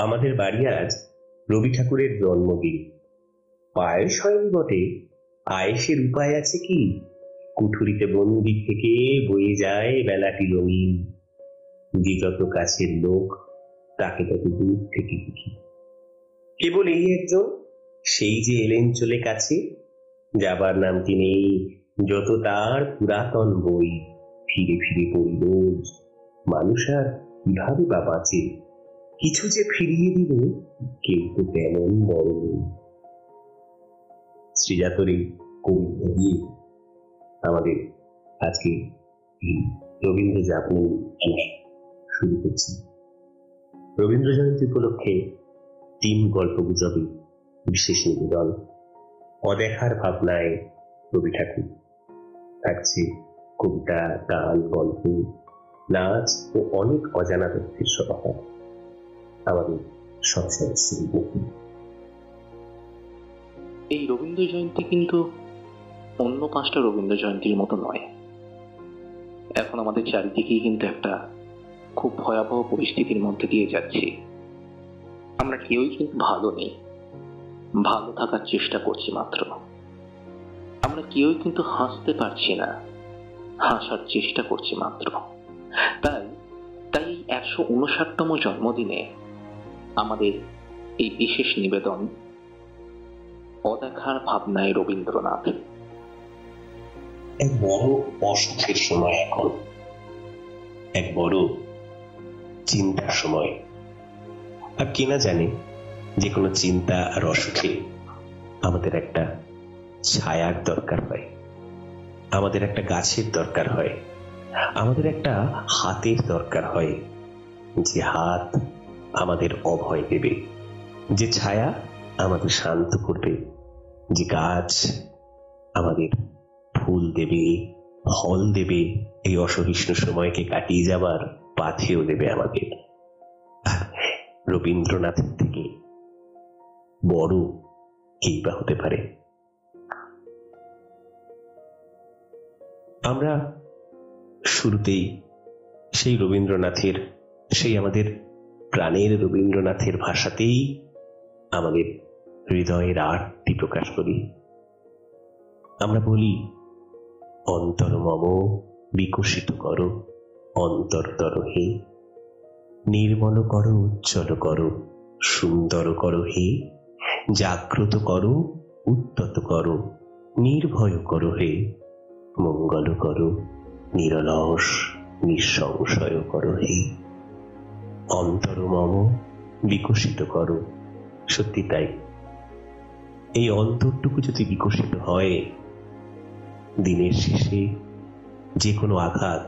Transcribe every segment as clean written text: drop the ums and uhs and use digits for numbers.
আমাদের বাড়ি আজ রবি ঠাকুরের জন্মদিন। পায়েস হয়নি বটে, আয়েসের উপায় আছে কি? কুঠুরিতে বন্দি থেকে বয়ে যায় বেলাটি রঙিন। যে যত কাছের লোক তাকে তত দূর থেকে দেখি। কেবল এই একজন, সেই যে এলেন চলে কাছে। যাবার নামটি নেই, যত তার পুরাতন বই। ফিরে ফিরে পড়ি রোজ, মানুষ আর কিভাবে বা বাঁচে? কিছু যে ফিরিয়ে দিল, কেউ তো তেমন বড় নেই। শ্রীজাতরে কবিতা দিয়ে আমাদের আজকে এই রবীন্দ্র জাগরণ শুরু করছি। রবীন্দ্র জয়ন্তী উপলক্ষে 3 গল্পগুজবে বিশেষ নিবেদন। অদেখার ভাবনায় রবি ঠাকুর। থাকছে কবিতা, গান, গল্প, নাচ ও অনেক অজানা তথ্যের সমাহার। আমাদের সবসময় শ্রীমুখী। এই রবীন্দ্র জয়ন্তী কিন্তু অন্য 5টা রবীন্দ্র জয়ন্তীর মতো নয়। এখন আমাদের চারিদিকেই কিন্তু একটা খুব ভয়াবহ পরিস্থিতির মধ্যে দিয়ে যাচ্ছি। আমরা কেউই কিন্তু ভালো নেই, ভালো থাকার চেষ্টা করছি মাত্র। আমরা কেউই কিন্তু হাসতে পারছি না, হাসার চেষ্টা করছি মাত্র। তাই তাই 159তম জন্মদিনে আমাদের এই বিশেষ নিবেদন, অদেখার ভাবনায় রবীন্দ্রনাথ। এক বড় অসুখের সময় এখন, এক বড় চিন্তার সময়। আর কে না জানে, যে কোনো চিন্তা আর অসুখে আমাদের একটা ছায়ার দরকার হয়, আমাদের একটা গাছের দরকার হয়, আমাদের একটা হাতের দরকার হয়, যে হাত আমাদের অভয় দেবে, যে ছায়া আমাদের শান্ত করবে, যে গাছ আমাদের ফুল দেবে, ফল দেবে, এই অসহিষ্ণু সময়কে কাটিয়ে যাবার পাথেও দেবে আমাদের। রবীন্দ্রনাথের থেকে বড় কেই বা হতে পারে? আমরা শুরুতেই সেই রবীন্দ্রনাথের, সেই আমাদের প্রাণের রবীন্দ্রনাথের ভাষাতেই আমাদের হৃদয়ের আরতি প্রকাশ করি। আমরা বলি, অন্তর মম বিকশিত করো, অন্তরতর হে, নির্মল করো, উজ্জ্বল করো, সুন্দর করো হে, জাগ্রত করো, উদ্যত করো, নির্ভয় করো হে, মঙ্গল করো, নিরলস নিঃসংশয় করো হে। অন্তর মম বিকশিত করো। সত্যি তাই, এই অন্তরটুকু যদি বিকশিত হয়, দিনের শেষে যে কোনো আঘাত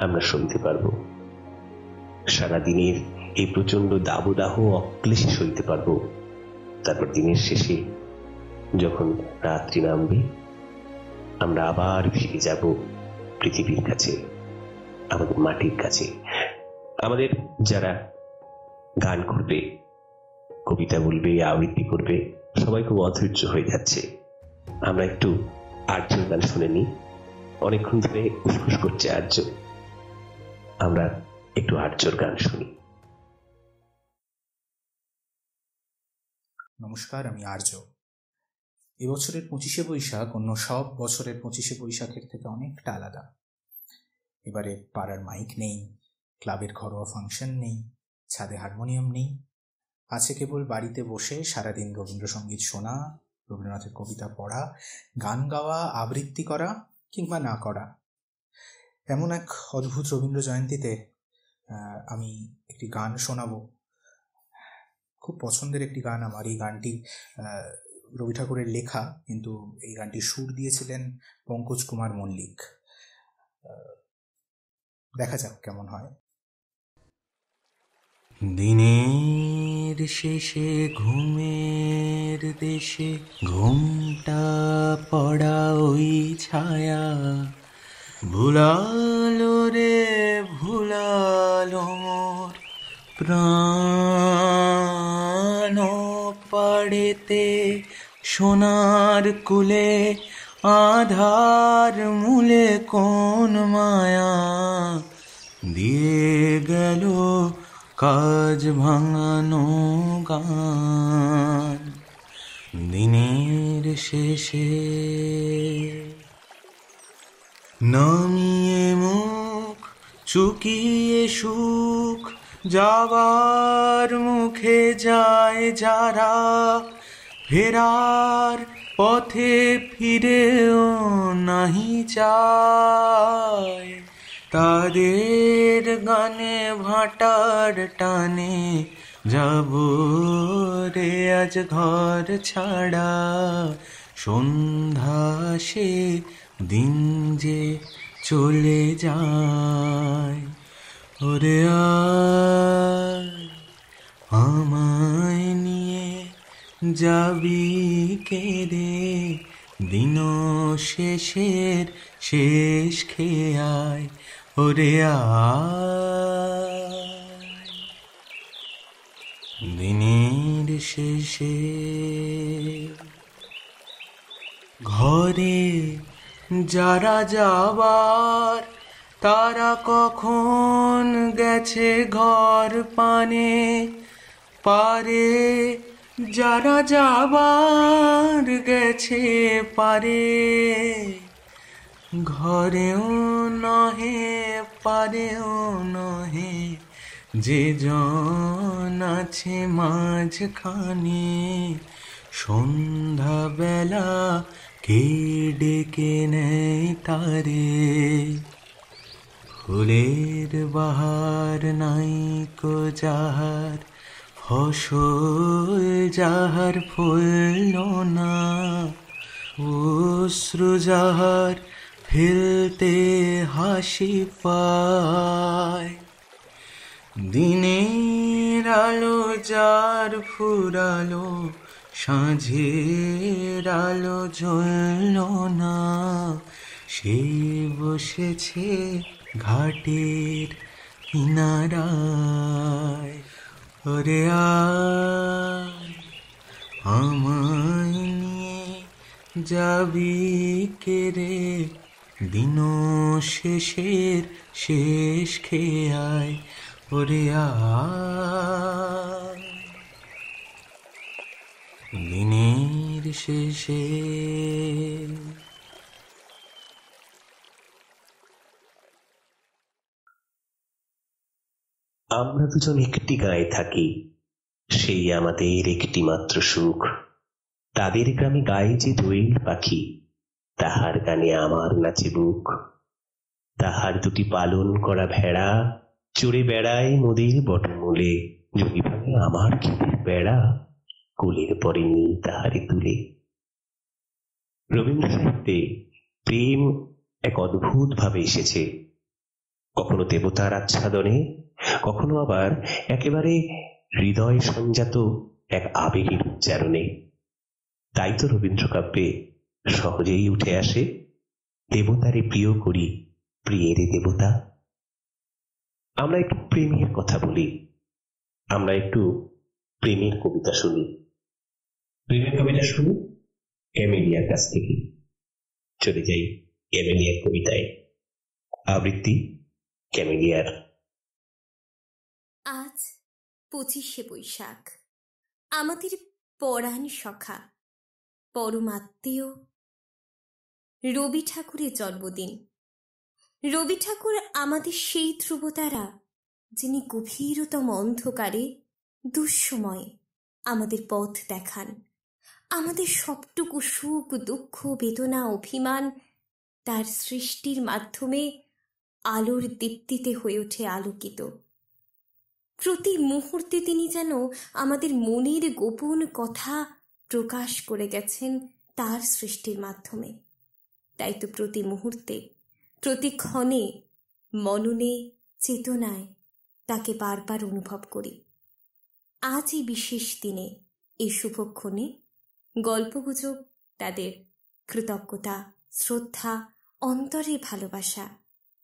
আমরা সইতে পারবো। সারাদিনের এই প্রচন্ড দাবদাহ অক্লেশে সইতে পারবো। তারপর দিনের শেষে যখন রাত্রি নামবে, আমরা আবার ফিরে যাব পৃথিবীর কাছে, আমাদের মাটির কাছে। আমাদের যারা গান করবে, কবিতা বলবে, আবৃত্তি করবে, সবাই খুব অধৈর্য হয়ে যাচ্ছে। আমরা একটু আর্যর গান শুনে নিই। অনেকক্ষণ ধরে উসখুস করছে আর্য, আমরা একটু আর্যর গান শুনি। নমস্কার, আমি আর্য। এবছরের 25শে বৈশাখ অন্য সব বছরের 25শে বৈশাখের থেকে অনেকটা আলাদা। এবারে পাড়ার মাইক নেই, ক্লাবের ঘরোয়া ফাংশন নেই, ছাদে হারমোনিয়াম নেই। আছে কেবল বাড়িতে বসে সারাদিন রবীন্দ্রসঙ্গীত শোনা, রবীন্দ্রনাথের কবিতা পড়া, গান গাওয়া, আবৃত্তি করা কিংবা না করা। এমন এক অদ্ভুত রবীন্দ্র জয়ন্তীতে আমি একটি গান শোনাবো। খুব পছন্দের একটি গান আমার। এই গানটি রবি ঠাকুরের লেখা, কিন্তু এই গানটির সুর দিয়েছিলেন পঙ্কজ কুমার মল্লিক। দেখা যাক কেমন হয়। দিনের শেষে ঘুমের দেশে ঘুমটা পড়া ওই ছায়া, ভুলালো রে ভুলালো মোর প্রাণ পাড়েতে, সোনার কুলে আধার মূলে কোন মায়া দিয়ে গেল কাজ ভাঙানো গান দিনের শেষে নামিয়ে মুখ চুকিয়ে সুখ যাবার মুখে যায় যারা ফেরার পথে ফিরেও নাহি চায় তাদের গানে ভাটার টানে যাব রে আজ ঘর ছাড়া সন্ধ্যা সে দিন যে চলে যায় ওরে আয় আমায় নিয়ে যাবি কে রে দিন শেষের শেষ খেয়ায় ওরে আয় দিনের শেষে ঘরে যারা যাবার তারা কখন গেছে ঘর পানে পারে যারা যাবার গেছে পারে ঘরেও নহে পারেও নহে যে জন আছে মাঝখানে সন্ধ্যাবেলা কে ডেকে নেয় তারে ফুলের বাহার নাইকো যাহার ফসল যাহার ফলল না অশ্রু যাহার ফেলতে হাসি পায় দিনের আলো যার ফুরালো সাঁঝের আলো জ্বলল না সে বসেছে ঘাটের কিনারায় ওরে আয় আমায় নিয়ে যাবি কে রে দিন শেষের শেষ খেয়ায় ওরে আয় দিনের শেষে আমরা দুজন একটি গায়ে থাকি, সেই আমাদের একটি মাত্র সুখ। তাদের গ্রামে গায়ে যে দোয়েল পাখি, তাহার গানে আমার নাচে বুক। তাহার দুটি পালন করা ভেড়া চড়ে বেড়ায় মোদের বটমূলে, যদি ভাঙে আমার খিদের বেড়া কোলের পরে নিই তাহারে তুলে। রবীন্দ্র সাহিত্যে প্রেম এক অদ্ভুত ভাবে এসেছে, কখনো দেবতার আচ্ছাদনে, কখনো আবার একেবারে হৃদয় সঞ্জাত এক আবেগের উচ্চারণে। তাই তো রবীন্দ্র কাব্যে সহজেই উঠে আসে দেবতারে প্রিয় করি প্রিয়েরে দেবতা। আমরা একটু প্রেমের কথা বলি, আমরা একটু প্রেমের কবিতা শুনি। প্রেমের কবিতা শুনি ক্যামেলিয়ার কাছ থেকে। চলে যাই ক্যামেলিয়ার কবিতায়। আবৃত্তি ক্যামেলিয়ার। আজ 25শে বৈশাখ, আমাদের পরাণ সখা পরমাত্মীয় রবি ঠাকুরের জন্মদিন। রবি ঠাকুর আমাদের সেই ধ্রুবতারা, যিনি গভীরতম অন্ধকারে দুঃসময়ে আমাদের পথ দেখান। আমাদের সবটুকু সুখ দুঃখ বেদনা অভিমান তার সৃষ্টির মাধ্যমে আলোর দীপ্তিতে হয়ে ওঠে আলোকিত। প্রতি মুহূর্তে তিনি যেন আমাদের মনের গোপন কথা প্রকাশ করে গেছেন তার সৃষ্টির মাধ্যমে। তাই তো প্রতি মুহূর্তে, প্রতি ক্ষণে, মননে, চেতনায় তাকে বারবার অনুভব করি। আজ এই বিশেষ দিনে, এই শুভক্ষণে গল্পগুজব তাদের কৃতজ্ঞতা, শ্রদ্ধা, অন্তরের ভালোবাসা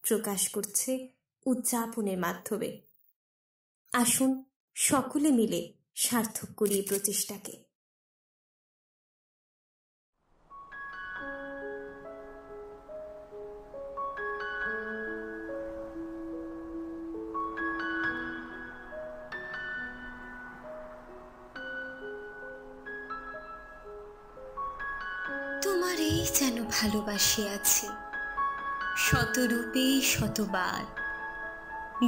প্রকাশ করছে উদযাপনের মাধ্যমে। আসুন সকলে মিলে সার্থক করি এই প্রচেষ্টাকে। যেন ভালোবাসিয়াছি শতরূপে শতবার,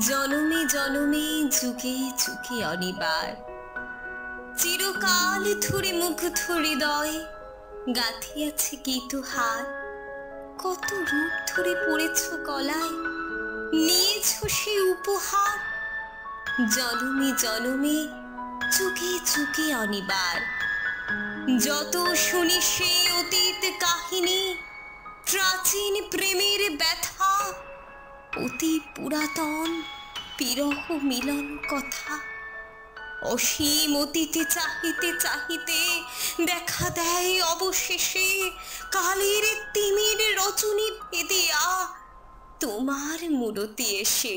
জনমে জনমে যুগে যুগে অনিবার। চিরকাল ধরে মুগ্ধ হৃদয় গাঁথিয়াছে গীতহার, কত রূপ ধরে পড়েছ গলায়, নিয়েছ সে উপহার। জনমে জনমে যুগে যুগে অনিবার, যত শুনি সেই অতীত কাহিনী, প্রাচীন প্রেমের ব্যথা, অতি পুরাতন বিরহ মিলন কথা। অসীম অতীতে চাহিতে চাহিতে দেখা দেয় অবশেষে কালের তিমির রজনী ভেদিয়া তোমার মূরতি এসে।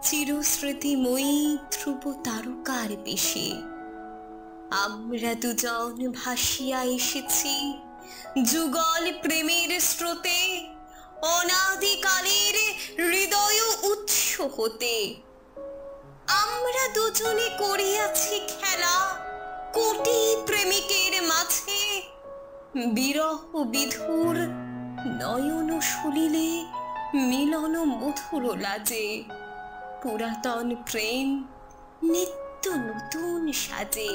চিরস্মৃতিময়ী ধ্রুব তারকার বেশে আমরা দুজন ভাসিয়া এসেছি যুগল প্রেমের স্রোতে, অনাদিকালের হৃদয় উৎস হতে। আমরা দুজনে করিয়াছি খেলা কোটি প্রেমিকের মাঝে, বিরহ বিধুর নয়ন সলিলে মিলন মধুর লাজে। পুরাতন প্রেম নিত্য নতুন সাজে,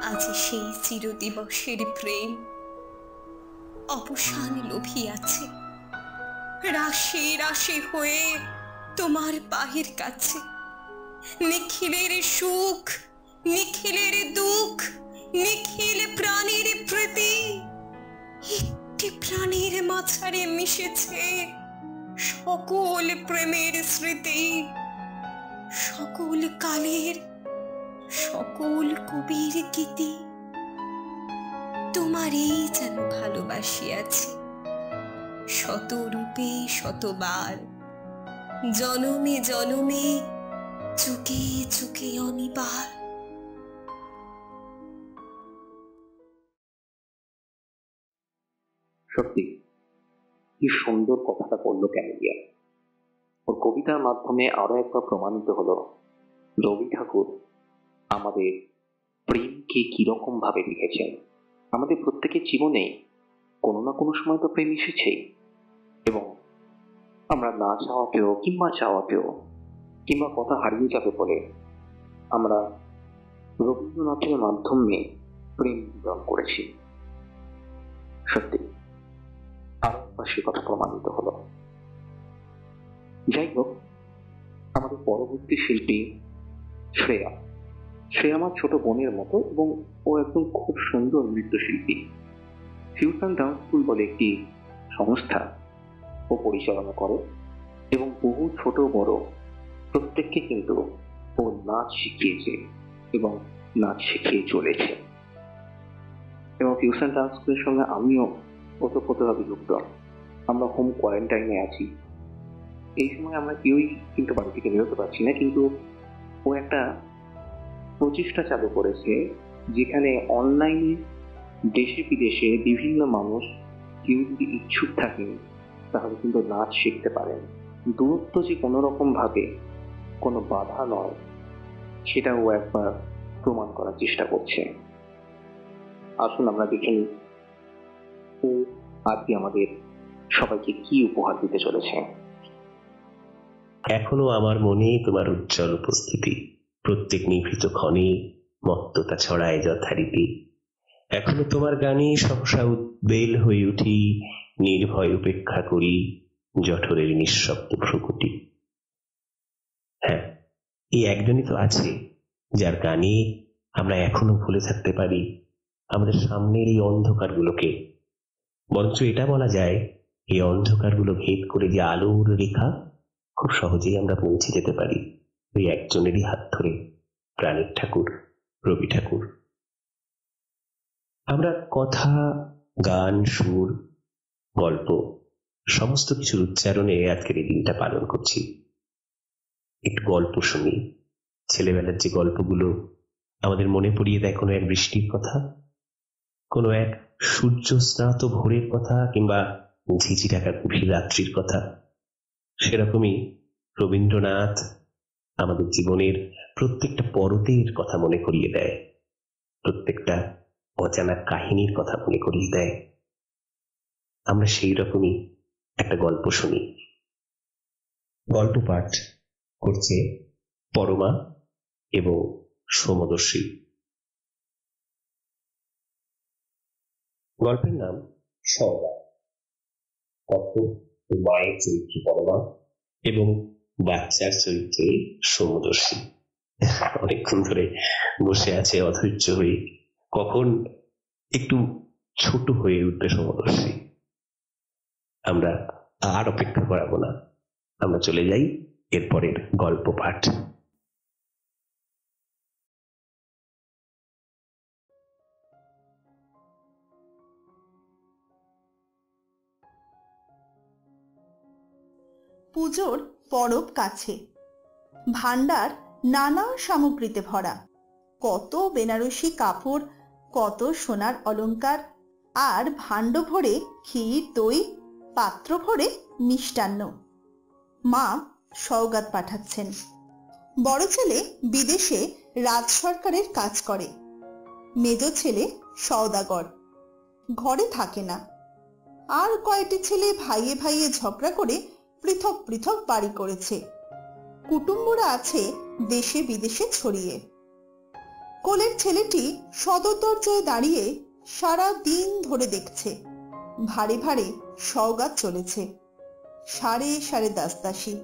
আজ সেই চিরদিবসের প্রেম অবসান লোভিয়াছে, রাশি রাশি হয়ে তোমার পায়ের কাছে। নিখিলের সুখ, নিখিলের দুঃখ, নিখিল প্রাণীর প্রীতি, একটি প্রাণীর মাঝারে মিশেছে সকল প্রেমের স্মৃতি। সকল কালের সকল কবির গীতি তোমারই যেন ভালোবাসিয়াছি শতরূপে শতবার, জনমে জনমে যুগে যুগে অনিবার। সত্যি কি সুন্দর কথাটা বললো ক্যামেলিয়া। ওর কবিতার মাধ্যমে আরো একবার প্রমাণিত হলো রবি ঠাকুর আমাদের প্রেমকে কিরকম ভাবে লিখেছেন। আমাদের প্রত্যেকের জীবনে কোনো না কোনো সময় তো প্রেম এসেছেই, এবং আমরা না চাওয়াতেও কিংবা চাওয়াতেও কিংবা কথা হারিয়ে যাবে বলে আমরা রবীন্দ্রনাথের মাধ্যমে প্রেম মিলন করেছি। সত্যি আরো একবার সে কথা প্রমাণিত হলো। যাই হোক, আমাদের পরবর্তী শিল্পী শ্রেয়া আমার ছোট বোনের মতো, এবং ও একদম খুব সুন্দর নৃত্যশিল্পী। ফিউশন ডান্স স্কুল বলে একটি সংস্থা ও পরিচালনা করে, এবং বহু ছোট বড় প্রত্যেককে কিন্তু ও নাচ শিখিয়েছে এবং নাচ শিখিয়ে চলেছে। এবং ফিউশন ডান্স স্কুলের সঙ্গে আমিও ওতপ্রোতভাবে যুক্ত। আমরা হোম কোয়ারেন্টাইনে আছি, এই সময় আমরা কেউই কিন্তু বাড়ি থেকে বেরোতে পারছি না, কিন্তু ও একটা প্রচেষ্টা চালু করেছে যেখানে অনলাইনে দেশে বিদেশে বিভিন্ন মানুষ কেউ যদি ইচ্ছুক থাকেন তাহলে কিন্তু নাচ শিখতে পারেন। দূরত্ব যে কোনো রকম ভাবে কোনো বাধা নয়, সেটা ও একবার প্রমাণ করার চেষ্টা করছে। আসুন আমরা দেখে নিই ও আজকে আমাদের সবাইকে কি উপহার দিতে চলেছে। এখনো আমার মনে তোমার উজ্জ্বল উপস্থিতি, প্রত্যেক নিভৃত ক্ষণে মত্ততা ছড়ায় যথারীতি। এখনো তোমার গানে সহসা উদ্বেল হয়ে উঠি, নির্ভয় উপেক্ষা করি জঠরের নিঃশব্দ ভ্রুকুটি। হ্যাঁ, এই একজনই তো আছে যার গানে আমরা এখনো ভুলে থাকতে পারি আমাদের সামনের এই অন্ধকারগুলোকে। বরঞ্চ এটা বলা যায়, এই অন্ধকারগুলো ভেদ করে যে আলোর রেখা খুব সহজেই আমরা পৌঁছে যেতে পারি ওই একজনেরই হাত ধরে, প্রাণের ঠাকুর রবি ঠাকুর। আমরা কথা, গান, সুর, গল্প সমস্ত কিছুর উচ্চারণে আজকের এই দিনটা পালন করছি। একটু গল্প শুনি, ছেলেবেলার যে গল্পগুলো আমাদের মনে পড়িয়ে দেয় কোনো এক বৃষ্টির কথা, কোনো এক সূর্য স্নাত ভোরের কথা, কিংবা ঝিঝি ঢাকা গভীর রাত্রির কথা। সেরকমই রবীন্দ্রনাথ আমাদের জীবনের প্রত্যেকটা পরতের কথা মনে করিয়ে দেয়, প্রত্যেকটা অজানা কাহিনীর কথা মনে করিয়ে দেয়। আমরা সেই রকমই একটা গল্প শুনি। গল্প পাঠ করছে পরমা এবং সোমদর্শী। গল্পের নাম সওগাত। কথক মায়ের চরিত্রে পরমা এবং বাচ্চার চরিত্রে সোমদর্শী। অনেকক্ষণ ধরে বসে আছে অধৈর্য হয়ে, কখন একটু ছোট হয়ে উঠবে সোমদর্শী। আমরা আর অপেক্ষা করাবো না, আমরা চলে যাই এরপরের গল্প পাঠ। পুজোর পরব কাছে, ভান্ডার নানা সামগ্রীতে ভরা, কত বেনারসি কাপড়, কত সোনার অলংকার, আর ভাণ্ড ভরে ক্ষীর দই, পাত্র ভরে মিষ্টান্ন। মা সওগাত পাঠাচ্ছেন। বড় ছেলে বিদেশে রাজ সরকারের কাজ করে, মেজ ছেলে সওদাগর, ঘরে থাকে না। আর কয়েকটি ছেলে ভাইয়ে ভাইয়ে ঝগড়া করে পৃথক পৃথক বাড়ি করেছে। কুটুম্বরা আছে দেশে বিদেশে ছড়িয়ে। কোলের ছেলেটি সদর দরজায় দাঁড়িয়ে সারা দিন ধরে দেখছে ভারে ভারে সওগাত চলেছে, সারে সারে দাসদাসী,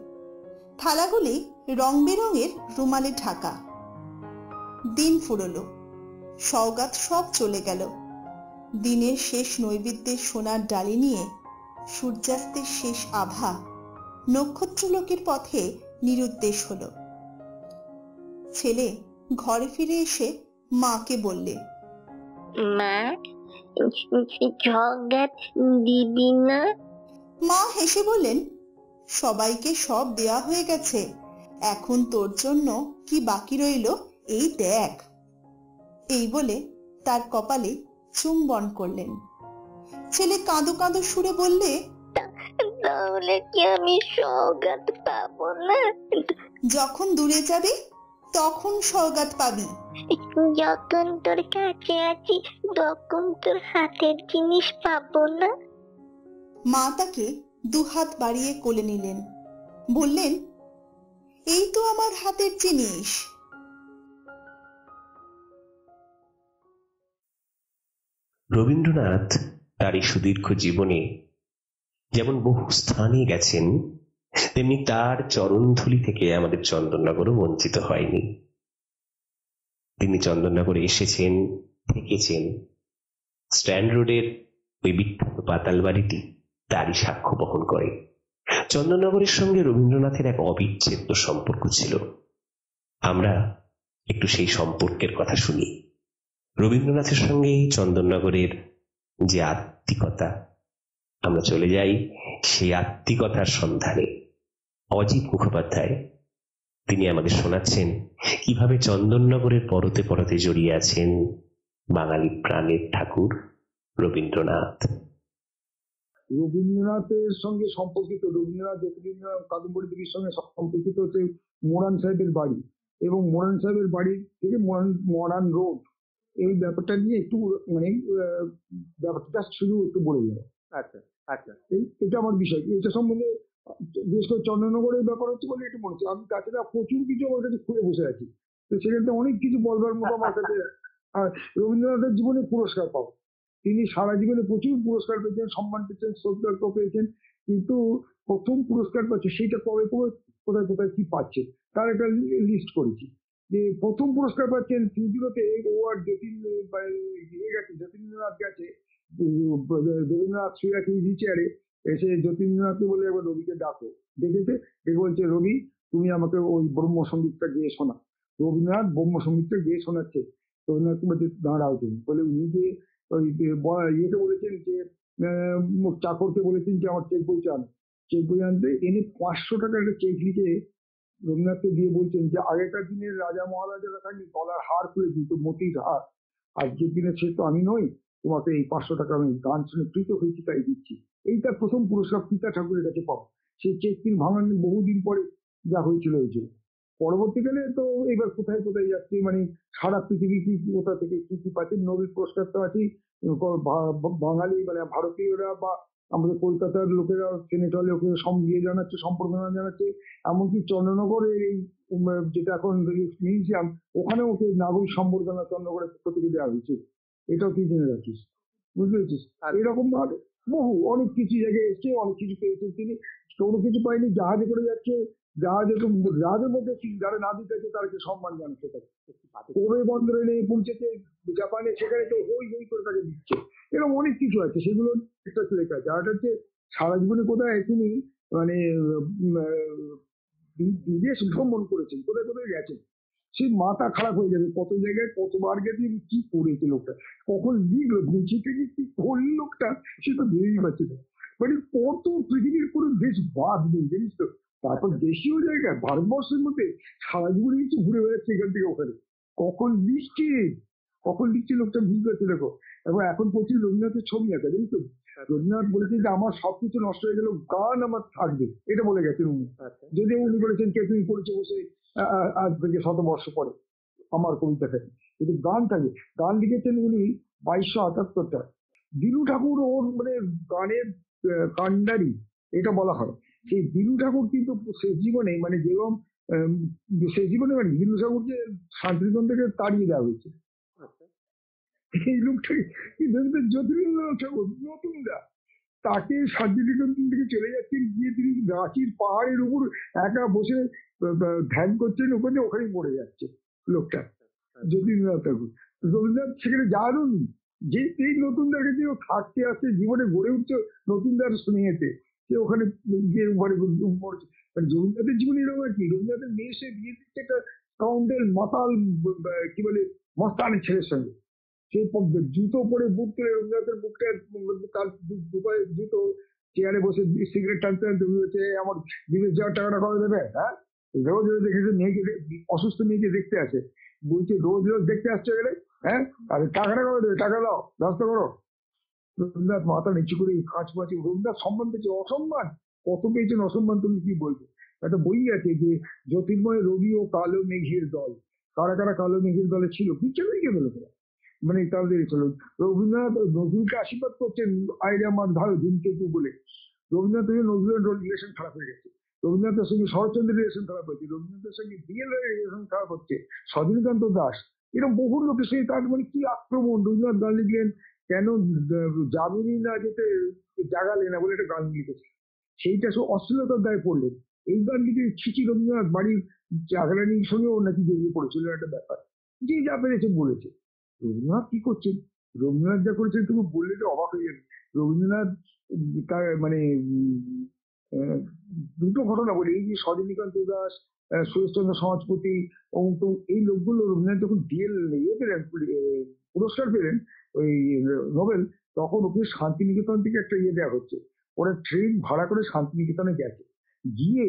থালাগুলি রং বেরঙের রুমালে ঢাকা। দিন ফুরলো, সওগাত সব চলে গেল। দিনের শেষ নৈবেদ্যের সোনার ডালি নিয়ে সূর্যাস্তের শেষ আভা নক্ষত্রলোকের পথে নিরুদ্দেশ হলো। ছেলে ঘরে ফিরে এসে মাকে বললে, মা, সওগাত দিবি না? মা হেসে বললেন, সবাইকে সব দেয়া হয়ে গেছে, এখন তোর জন্য কি বাকি রইল এই দেখ। এই বলে তার কপালে চুম্বন করলেন। ছেলে কাঁদো কাঁদো সুরে বললে, তাহলে কি আমি সওগাত পাবো না? যখন দূরে যাবি তখন সওগাত পাবি। যখন তোর কাছে আছি তখন তোর হাতের জিনিস পাবো না? মা তাকে দুহাত বাড়িয়ে কোলে নিলেন, বললেন, এই তো আমার হাতের জিনিস। রবীন্দ্রনাথ তার এই সুদীর্ঘ জীবনে যেমন বহু স্থানে গেছেন, তেমনি তার চরণধুলি থেকে আমাদের চন্দননগরও বঞ্চিত হয়নি। তিনি চন্দননগরে এসেছেন, থেকেছেন। স্ট্যান্ড রোডের ওই বিখ্যাত পাতাল বাড়িটি তারই সাক্ষ্য বহন করে। চন্দননগরের সঙ্গে রবীন্দ্রনাথের এক অবিচ্ছেদ্য সম্পর্ক ছিল। আমরা একটু সেই সম্পর্কের কথা শুনি। রবীন্দ্রনাথের সঙ্গে চন্দননগরের যে আত্মিকতা, আমরা চলে যাই সেই আত্মিকতার সন্ধানে। অজিত মুখোপাধ্যায় তিনি আমাদের শোনাচ্ছেন কিভাবে চন্দননগরের পরতে পরতে জড়িয়ে আছেন বাঙালি প্রাণের ঠাকুর রবীন্দ্রনাথ। রবীন্দ্রনাথের সঙ্গে সম্পর্কিত, রবীন্দ্রনাথ জ্যোতিরিন্দ্রনাথ কাদম্বরী দেবীর সঙ্গে সম্পর্কিত হচ্ছে মোরান সাহেবের বাড়ি এবং মোরান সাহেবের বাড়ি থেকে মোরান রোড। এই ব্যাপারটা নিয়ে একটু মানে ব্যাপারটা শুধু একটু বলে যাও। আচ্ছা আচ্ছা, এটা আমার বিষয়। এটা সম্বন্ধে বিশেষ করে চন্দননগরের ব্যাপার হচ্ছে বলে একটু মনে হচ্ছে। আমি তাছাড়া প্রচুর কিছু আমার কাছে খুলে বসে আছি, তো সেখানে অনেক কিছু বলবার মতো আমার কাছে। আর রবীন্দ্রনাথের জীবনে পুরস্কার পাবো, তিনি সারা জীবনে প্রচুর পুরস্কার পেয়েছেন, সম্মান পেয়েছেন, শ্রদ্ধা পেয়েছেন, কিন্তু প্রথম পুরস্কার পাচ্ছে সেটা কবে কবে কোথায় কোথায় কি পাচ্ছে তার একটা লিস্ট করেছি। যে প্রথম পুরস্কার পাচ্ছেন ফিউজিওতে, ও আর যতীন্দ্রনাথ গেছে, দেবেন্দ্রনাথ শুয়ে আছে ইজি চেয়ারে, এসে যতীন্দ্রনাথকে বলে একবার রবিকে ডাকো। ডেকেছে, ডেকে বলছে, রবি তুমি আমাকে ওই ব্রহ্মসঙ্গীতটা গিয়ে শোনা। রবীন্দ্রনাথ ব্রহ্মসঙ্গীতটা গিয়ে শোনাচ্ছে। রবীন্দ্রনাথ বলছে, দাঁড়াও তুমি, বলে উনি যে ওই ইয়েকে বলেছেন যে চাকরকে বলেছেন যে আমার চেক বই চান, চেক বই আনতে এনে 500 টাকার একটা চেক লিখে রবীন্দ্রনাথকে দিয়ে বলছেন যে আগেকার দিনের রাজা মহারাজারা থাকলে গলার হার করে দিত, মতির হার, আজকের দিনে সে তো আমি নই, তোমাকে এই 500 টাকা আমি গান শুনে প্রীত হয়েছি তাই দিচ্ছি। এই তার প্রথম পুরস্কার পিতা ঠাকুরের কাছে পাবো। সেই চেক তিনি ভাঙান বহুদিন পরে যা হয়েছিল হয়েছিল। পরবর্তীকালে তো এবার কোথায় কোথায় যাচ্ছি, মানে সারা পৃথিবী কি কি কোথা থেকে কি কি পাচ্ছি, নোবেল পুরস্কার তো আছি। বাঙালি মানে ভারতীয়রা বা আমাদের কলকাতার লোকেরা সেনেটর লোকেরা ইয়ে জানাচ্ছে, সম্বর্ধনা জানাচ্ছে। এমনকি চন্দ্রনগরের এই যেটা এখন মিউজিয়াম, ওখানে ওকে নাগরিক সম্বর্ধনা চন্দ্রনগরের পক্ষ থেকে দেওয়া হয়েছে। এটাও তুই জেনে রাখিস, বুঝতে পেরেছিস? এরকম ভাবে বহু অনেক কিছু জায়গায় এসছে, অনেক কিছু পেয়েছে তিনি। কোনো কিছু পাইনি, জাহাজে করে যাচ্ছে, জাহাজের মধ্যে যারা না দিতে আছে তাদেরকে সম্মান জানাচ্ছে। তাকে কোবে বন্দরে নিয়ে পৌঁছেছে, জাপানে, সেখানে তো হই হই করে তাকে দিচ্ছে। এরকম অনেক কিছু আছে, সেগুলো একটা লেখা আছে। আর হচ্ছে সারা জীবনে কোথায় তিনি মানে বিদেশ ভ্রমণ করেছেন, কোথায় কোথায় গেছেন, সে মাথা খারাপ হয়ে যাবে। কত জায়গায় কতবার গেছে, কি করেছে লোকটা, কখন লিখলো, নিচে থেকে কি করল লোকটা, সে তো ভেবেই পাচ্ছে না। মানে কত পৃথিবীর কোনো দেশ বাদ নেই, জানিস তো। তারপর দেশীয় জায়গায় ভারতবর্ষের মধ্যে সারা জীবনে কিছু ঘুরে বেড়াচ্ছে এখান থেকে ওখানে। কখন লিখছে লোকটা, বুঝতে পারছে। দেখো, এবং এখন প্রচুর রবীন্দ্রনাথের ছবি আঁকা, জানিস তো। রবীন্দ্রনাথ বলেছে যে আমার সবকিছু নষ্ট হয়ে গেল, গান আমার থাকবে, এটা বলে গেছেন উনি। যদিও উনি বলেছেন কে তুমি পড়েছে বসে আজ থেকে 100 বর্ষ পরে আমার কবিতা থাকে, কিন্তু গান থাকে। গান লিখেছেন উনি 2278টা। দিনু ঠাকুর ওর মানে গানের কান্ডারি এটা বলা হয়। সেই দিনু ঠাকুর কিন্তু শেষ জীবনে মানে যেরকম শেষ জীবনে মানে দিনু ঠাকুরকে শান্তিনিকেতন থেকে তাড়িয়ে দেওয়া হয়েছে। এই লোকটাকে জ্যোতিরিন্দ্রনাথ ঠাকুর নতুনদা, তাকে শান্তিনিকেতন থেকে চলে যাচ্ছেন, গিয়ে তিনি রাঁচির পাহাড়ের উপর একা বসে ধ্যান করছেন, ওখানেই মরে যাচ্ছে লোকটা, জ্যোতিরিন্দ্রনাথ ঠাকুর। রবীন্দ্রনাথ সেখানে যান, যে এই নতুনদার কাছে থাকতে আসছে, জীবনে গড়ে উঠছে নতুনদার স্নেহেতে, সে ওখানে গিয়ে মরেছে। রবীন্দ্রনাথের জীবনে এরকম আর কি, রবীন্দ্রনাথের মেয়ে সে বিয়ে দিচ্ছে একটা কাউন্টের মাতাল কি বলে মস্তানের ছেলের সঙ্গে। সে জুতো পরে বুক করে রবীন্দ্রনাথের বুকটা তার দুপায়ে জুতো, চেয়ারে বসে সিগারেট টানতে টানতে বলেছে আমার বিদেশ যাওয়ার টাকাটা কবে দেবে। হ্যাঁ, রোজ রোজ দেখেছে মেয়েকে, অসুস্থ মেয়েকে দেখতে আসে, বলছে রোজ রোজ দেখতে আসছে গেলে, হ্যাঁ আর টাকাটা কবে দেবে, টাকা দাও, ব্যবস্থা করো। রবীন্দ্রনাথ মাথা নিচু করে কাঁচ পাচি, রবীন্দ্রনাথ সম্মান পেয়েছে, অসম্মান কত পেয়েছেন, অসম্মান তুমি কি বলবো। একটা বই আছে যে জ্যোতির্ময় রবি ও কালো মেঘের দল, কারা কারা কালো মেঘের দলে ছিল, বিচ্ছেদ হয়ে গেল তোরা, মানে তাদের ছিল। রবীন্দ্রনাথ নজরুলকে আশীর্বাদ করছেন আইরে আমার ধাল ধূমকেতু বলে। রবীন্দ্রনাথের সঙ্গে নজরুলের রিলেশন খারাপ হয়ে গেছে, রবীন্দ্রনাথের সঙ্গে শরৎচন্দ্রের রিলেশন খারাপ হয়েছে, রবীন্দ্রনাথের সঙ্গে বিএল এর রিলেশন খারাপ হচ্ছে, সজনীকান্ত দাস, এরকম বহু লোকের সঙ্গে তার মানে কি আক্রমণ। রবীন্দ্রনাথ গান লিখলেন কেন যামিনী না যেতে জাগালে না বলে একটা গান লিখেছে, সেইটা সে অশ্লীলতার দায়ে পড়লেন। এই গান লিখে ছিচি রবীন্দ্রনাথ বাড়ির জাগরানির সঙ্গেও নাকি জড়িয়ে পড়েছিল একটা ব্যাপার, যে যা পেরেছে বলেছে। রবীন্দ্রনাথ কি করছেন, রবীন্দ্রনাথ যা করেছেন তুমি বললে তো অবাক হয়ে যাবে। রবীন্দ্রনাথ তার মানে দুটো ঘটনা বলি, এই যে সজনীকান্ত দাস, সুরেশচন্দ্র সমাজপতি, এই লোকগুলো রবীন্দ্রনাথ যখন পেলেন পুরস্কার পেলেন ওই নোবেল, তখন ওকে শান্তিনিকেতন থেকে একটা দেওয়া হচ্ছে, ওরা ট্রেন ভাড়া করে শান্তিনিকেতনে গেছে, গিয়ে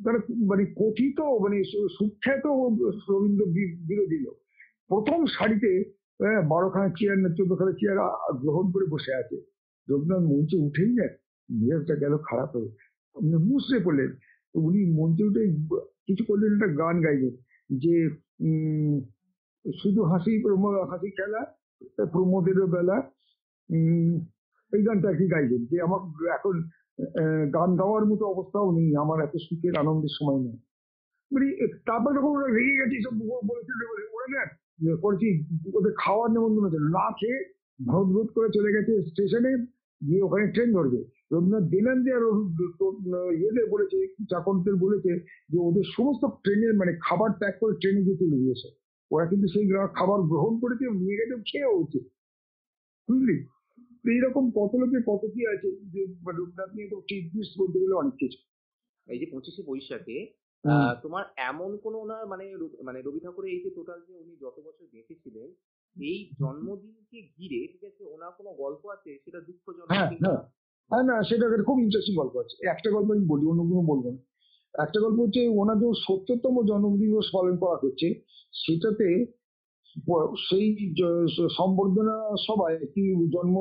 তারা মানে কথিত মানে সুখ্যাত রবীন্দ্র বিরোধী লোক প্রথম সারিতে 12খানা চেয়ার না 14খানা চেয়ার গ্রহণ করে বসে আছে। রবীন্দ্রনাথ মঞ্চে উঠেই না মেজাজটা গেল খারাপ হয়ে, মুসড়ে পড়লেন। উনি মঞ্চে উঠে কিছু করলেন, একটা গান গাইলেন যে শুধু হাসি হাসি খেলা প্রমোদেরও বেলা, এই গানটা আর কি গাইলেন যে আমার এখন গান গাওয়ার মতো অবস্থাও নেই, আমার এত সুখের আনন্দের সময় নেই। মানে তারপর যখন ওরা রেগে গেছে সব বলেছিল, ওরা না করেছি ওদের খাওয়ার নেমন্তন্ন ছিল, না খেয়ে ভোট ভোট করে চলে গেছে স্টেশনে, গিয়ে ওখানে ট্রেন ধরবে। রবীন্দ্রনাথ দিলেন দিয়ে ইয়েদের বলেছে, চাকরদের বলেছে যে ওদের সমস্ত ট্রেনের মানে খাবার ত্যাগ করে ট্রেনে গিয়ে চলে গিয়েছে। ওরা কিন্তু সেই খাবার গ্রহণ করেছে, নিয়ে গেছে, খেয়ে হচ্ছে, বুঝলি। এইরকম কত লোকের কত কি আছে যে রবীন্দ্রনাথ নিয়ে তো ঠিক বলতে গেলে অনেক কিছু। এই যে 25শে বৈশাখে তোমার এমন কোন ওনার মানে রবি ঠাকুরের এই যে টোটাল যে উনি যত বছর বেঁচে ছিলেন, এই জন্মদিনকে ঘিরে ঠিক আছে ওনার কোনো গল্প আছে, সেটা দুঃখজনক? হ্যাঁ না, সেটা খুব ইন্টারেস্টিং গল্প আছে। একটা গল্প আমি বলি, অন্য কোনো বলবো না। একটা গল্প হচ্ছে ওনার যে 70তম জন্মদিবস পালন করা হচ্ছে, সেটাতে সেই সম্বর্ধনা সভায় কি জন্ম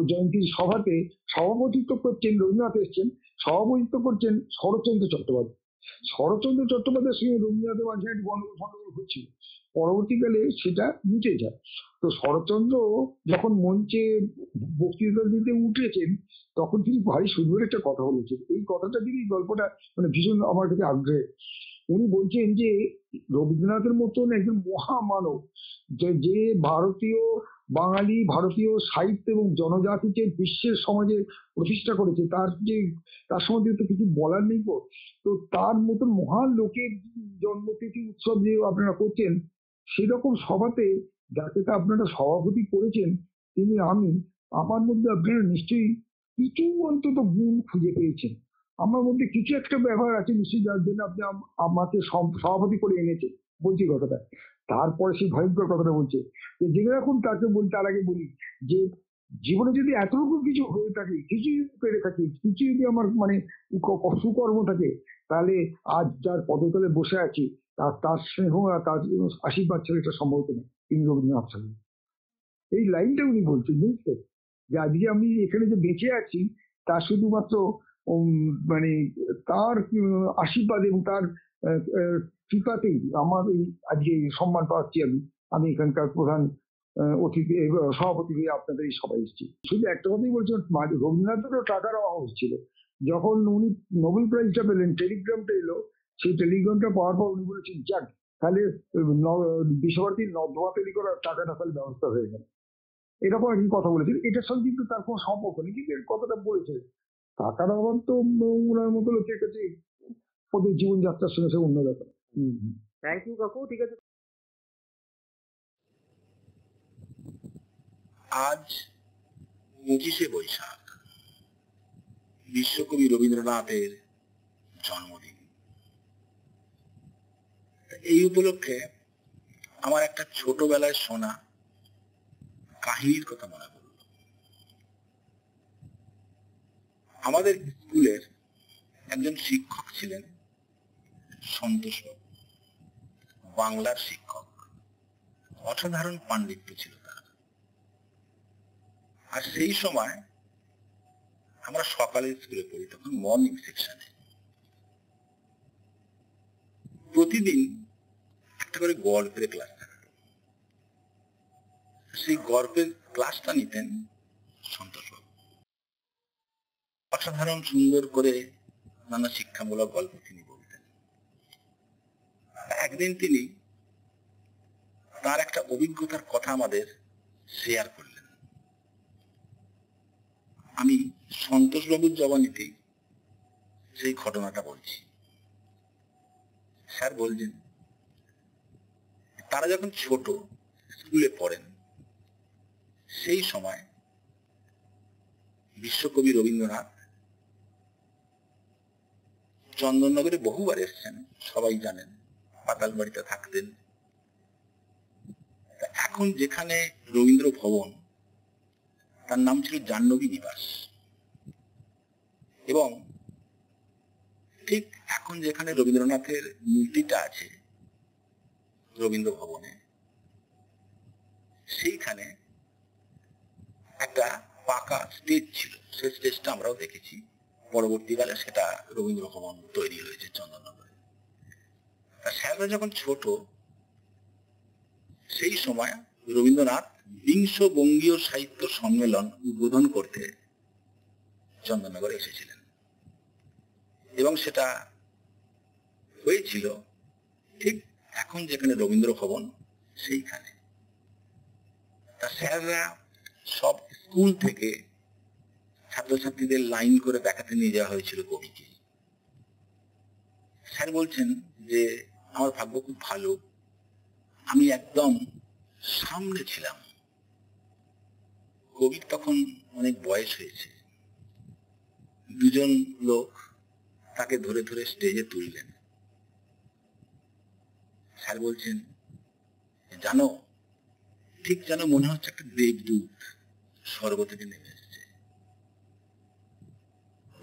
জয়ন্তীর সভাতে সভাপতিত্ব করছেন, রবীন্দ্রনাথ এসছেন, সভাপতিত্ব করছেন শরৎচন্দ্র চট্টোপাধ্যায়। শরৎচন্দ্র চট্টোপাধ্যায়ের সঙ্গে রবীন্দ্রনাথের মাঝে একটু গন্ডগোল হচ্ছিল, পরবর্তীকালে সেটা মিটে যায়। তো শরৎচন্দ্র যখন মঞ্চে বক্তৃতা দিতে উঠেছেন তখন তিনি ভারী সুন্দর একটা কথা বলেছেন। এই কথাটা তিনি গল্পটা মানে ভীষণ আমার কাছে আগ্রহে। উনি বলছেন যে রবীন্দ্রনাথের মতন একজন মহামানব, যে ভারতীয় বাঙালি ভারতীয় সাহিত্য এবং জনজাতিকে বিশ্বের সমাজে প্রতিষ্ঠা করেছে, তার সম্বন্ধে তো কিছু বলার নেই। তো তার মতন মহান লোকের জন্মতিথি উৎসব যে আপনারা করছেন, সেরকম সভাতে যাকে আপনারা সভাপতি করেছেন তিনি আমার মধ্যে আপনারা নিশ্চয়ই কিছু অন্তত গুণ খুঁজে পেয়েছেন। আমার মধ্যে কিছু একটা ব্যবহার আছে নিশ্চয়ই, যার জন্য আপনি আমাকে সভাপতি করে এনেছেন। বলছি কথাটা, তারপরে সেই ভয়ঙ্কর কথাটা বলছে যে জেনে রাখুন, তার আগে বলি যে জীবনে যদি এতটুকু কিছু হয়ে থাকে, কিছু পেরে থাকি, কিছু যদি আমার মানে সুকর্ম থাকে, তাহলে আজ যার পদতলে বসে আছি তার স্নেহ আর তার আশীর্বাদ ছিল এটা সম্ভবত না। তিনি রবীন্দ্রনাথ ঠাকুর। এই লাইনটা উনি বলছেন, বুঝতে যে আজকে আমি এখানে যে বেঁচে আছি তা শুধুমাত্র মানে তার আশীর্বাদ এবং তার কৃপাতেই আমার এই আজকে সম্মান পাচ্ছি। আমি এখানকার প্রধান অতিথি সভাপতি হয়ে আপনাদের এই সবাই এসেছি। শুধু একটা কথাই বলছি, রবীন্দ্রনাথেরও টাকার অভাব হচ্ছিল। যখন উনি নোবেল প্রাইজটা পেলেন, টেলিগ্রামটা এলো, সেই টেলিগ্রামটা পাওয়ার পর উনি বলেছেন যাক তাহলে বিশ্বভারতীর নর্দমা তৈরি করার টাকাটা তাহলে ব্যবস্থা হয়ে গেল। এরকম আর কি কথা বলেছেন। এটার সঙ্গে কিন্তু তার কোনো সম্পর্ক নেই, কিন্তু এর কথাটা বলেছে। টাকার অভাব তো ওনার মতো লোকের কাছে ওদের জীবনযাত্রার সঙ্গে অন্য ব্যাপার। থ্যাংক ইউ কাকু, ঠিক আছে। আজ 25শে বৈশাখ, বিশ্বকবি রবীন্দ্রনাথের জন্মদিন। এই উপলক্ষে আমার একটা ছোটবেলায় শোনা কাহিনীর কথা মনে পড়ল। আমাদের স্কুলের একজন শিক্ষক ছিলেন সন্তোষবাবু, বাংলার শিক্ষক। অসাধারণ পাণ্ডিত্য ছিল তার। আর সেই সময় আমরা সকালে স্কুলে পড়ি, তখন মর্নিং সেকশনে প্রতিদিন একটা করে গল্পের ক্লাস থাকতো। সেই গল্পের ক্লাসটা নিতেন সন্তোষবাবু। অসাধারণ সুন্দর করে নানা শিক্ষামূলক গল্প তিনি বলতেন। একদিন তিনি তার একটা অভিজ্ঞতার কথা আমাদের শেয়ার করলেন। আমি সন্তোষবাবুর জবানিতেই সেই ঘটনাটা বলছি। স্যার বলছেন, তারা যখন ছোট স্কুলে পড়েন সেই সময় বিশ্বকবি রবীন্দ্রনাথ চন্দননগরে বহুবার এসেছেন, সবাই জানেন। পাতালবাড়িতে থাকতেন। এখন যেখানে রবীন্দ্র ভবন, তার নাম ছিল জাহ্নবী নিবাস। এবং ঠিক এখন যেখানে রবীন্দ্রনাথের মূর্তিটা আছে রবীন্দ্র ভবনে, সেইখানে একটা পাকা স্টেজ ছিল। সেই স্টেজটা আমরাও দেখেছি। পরবর্তীকালে সেটা রবীন্দ্র ভবন তৈরি হয়েছে চন্দননগরে। স্যাররা যখন ছোট, সেই সময় রবীন্দ্রনাথ বিংশ বঙ্গীয় সাহিত্য সম্মেলন উদ্বোধন করতে চন্দননগরে এসেছিলেন, এবং সেটা হয়েছিল ঠিক এখন যেখানে রবীন্দ্র ভবন সেইখানে। তা স্যাররা সব স্কুল থেকে ছাত্রছাত্রীদের লাইন করে দেখাতে নিয়ে যাওয়া হয়েছিল কবিকে। স্যার বলছেন যে আমার ভাগ্য খুব ভালো, আমি একদম সামনে ছিলাম। কবির তখন অনেক বয়স হয়েছে। দুজন লোক তাকে ধরে ধরে স্টেজে তুললেন। স্যার বলছেন, জানো, ঠিক যেন মনে হচ্ছে একটা দেবদূত স্বর্গ থেকে নেমে এসেছে।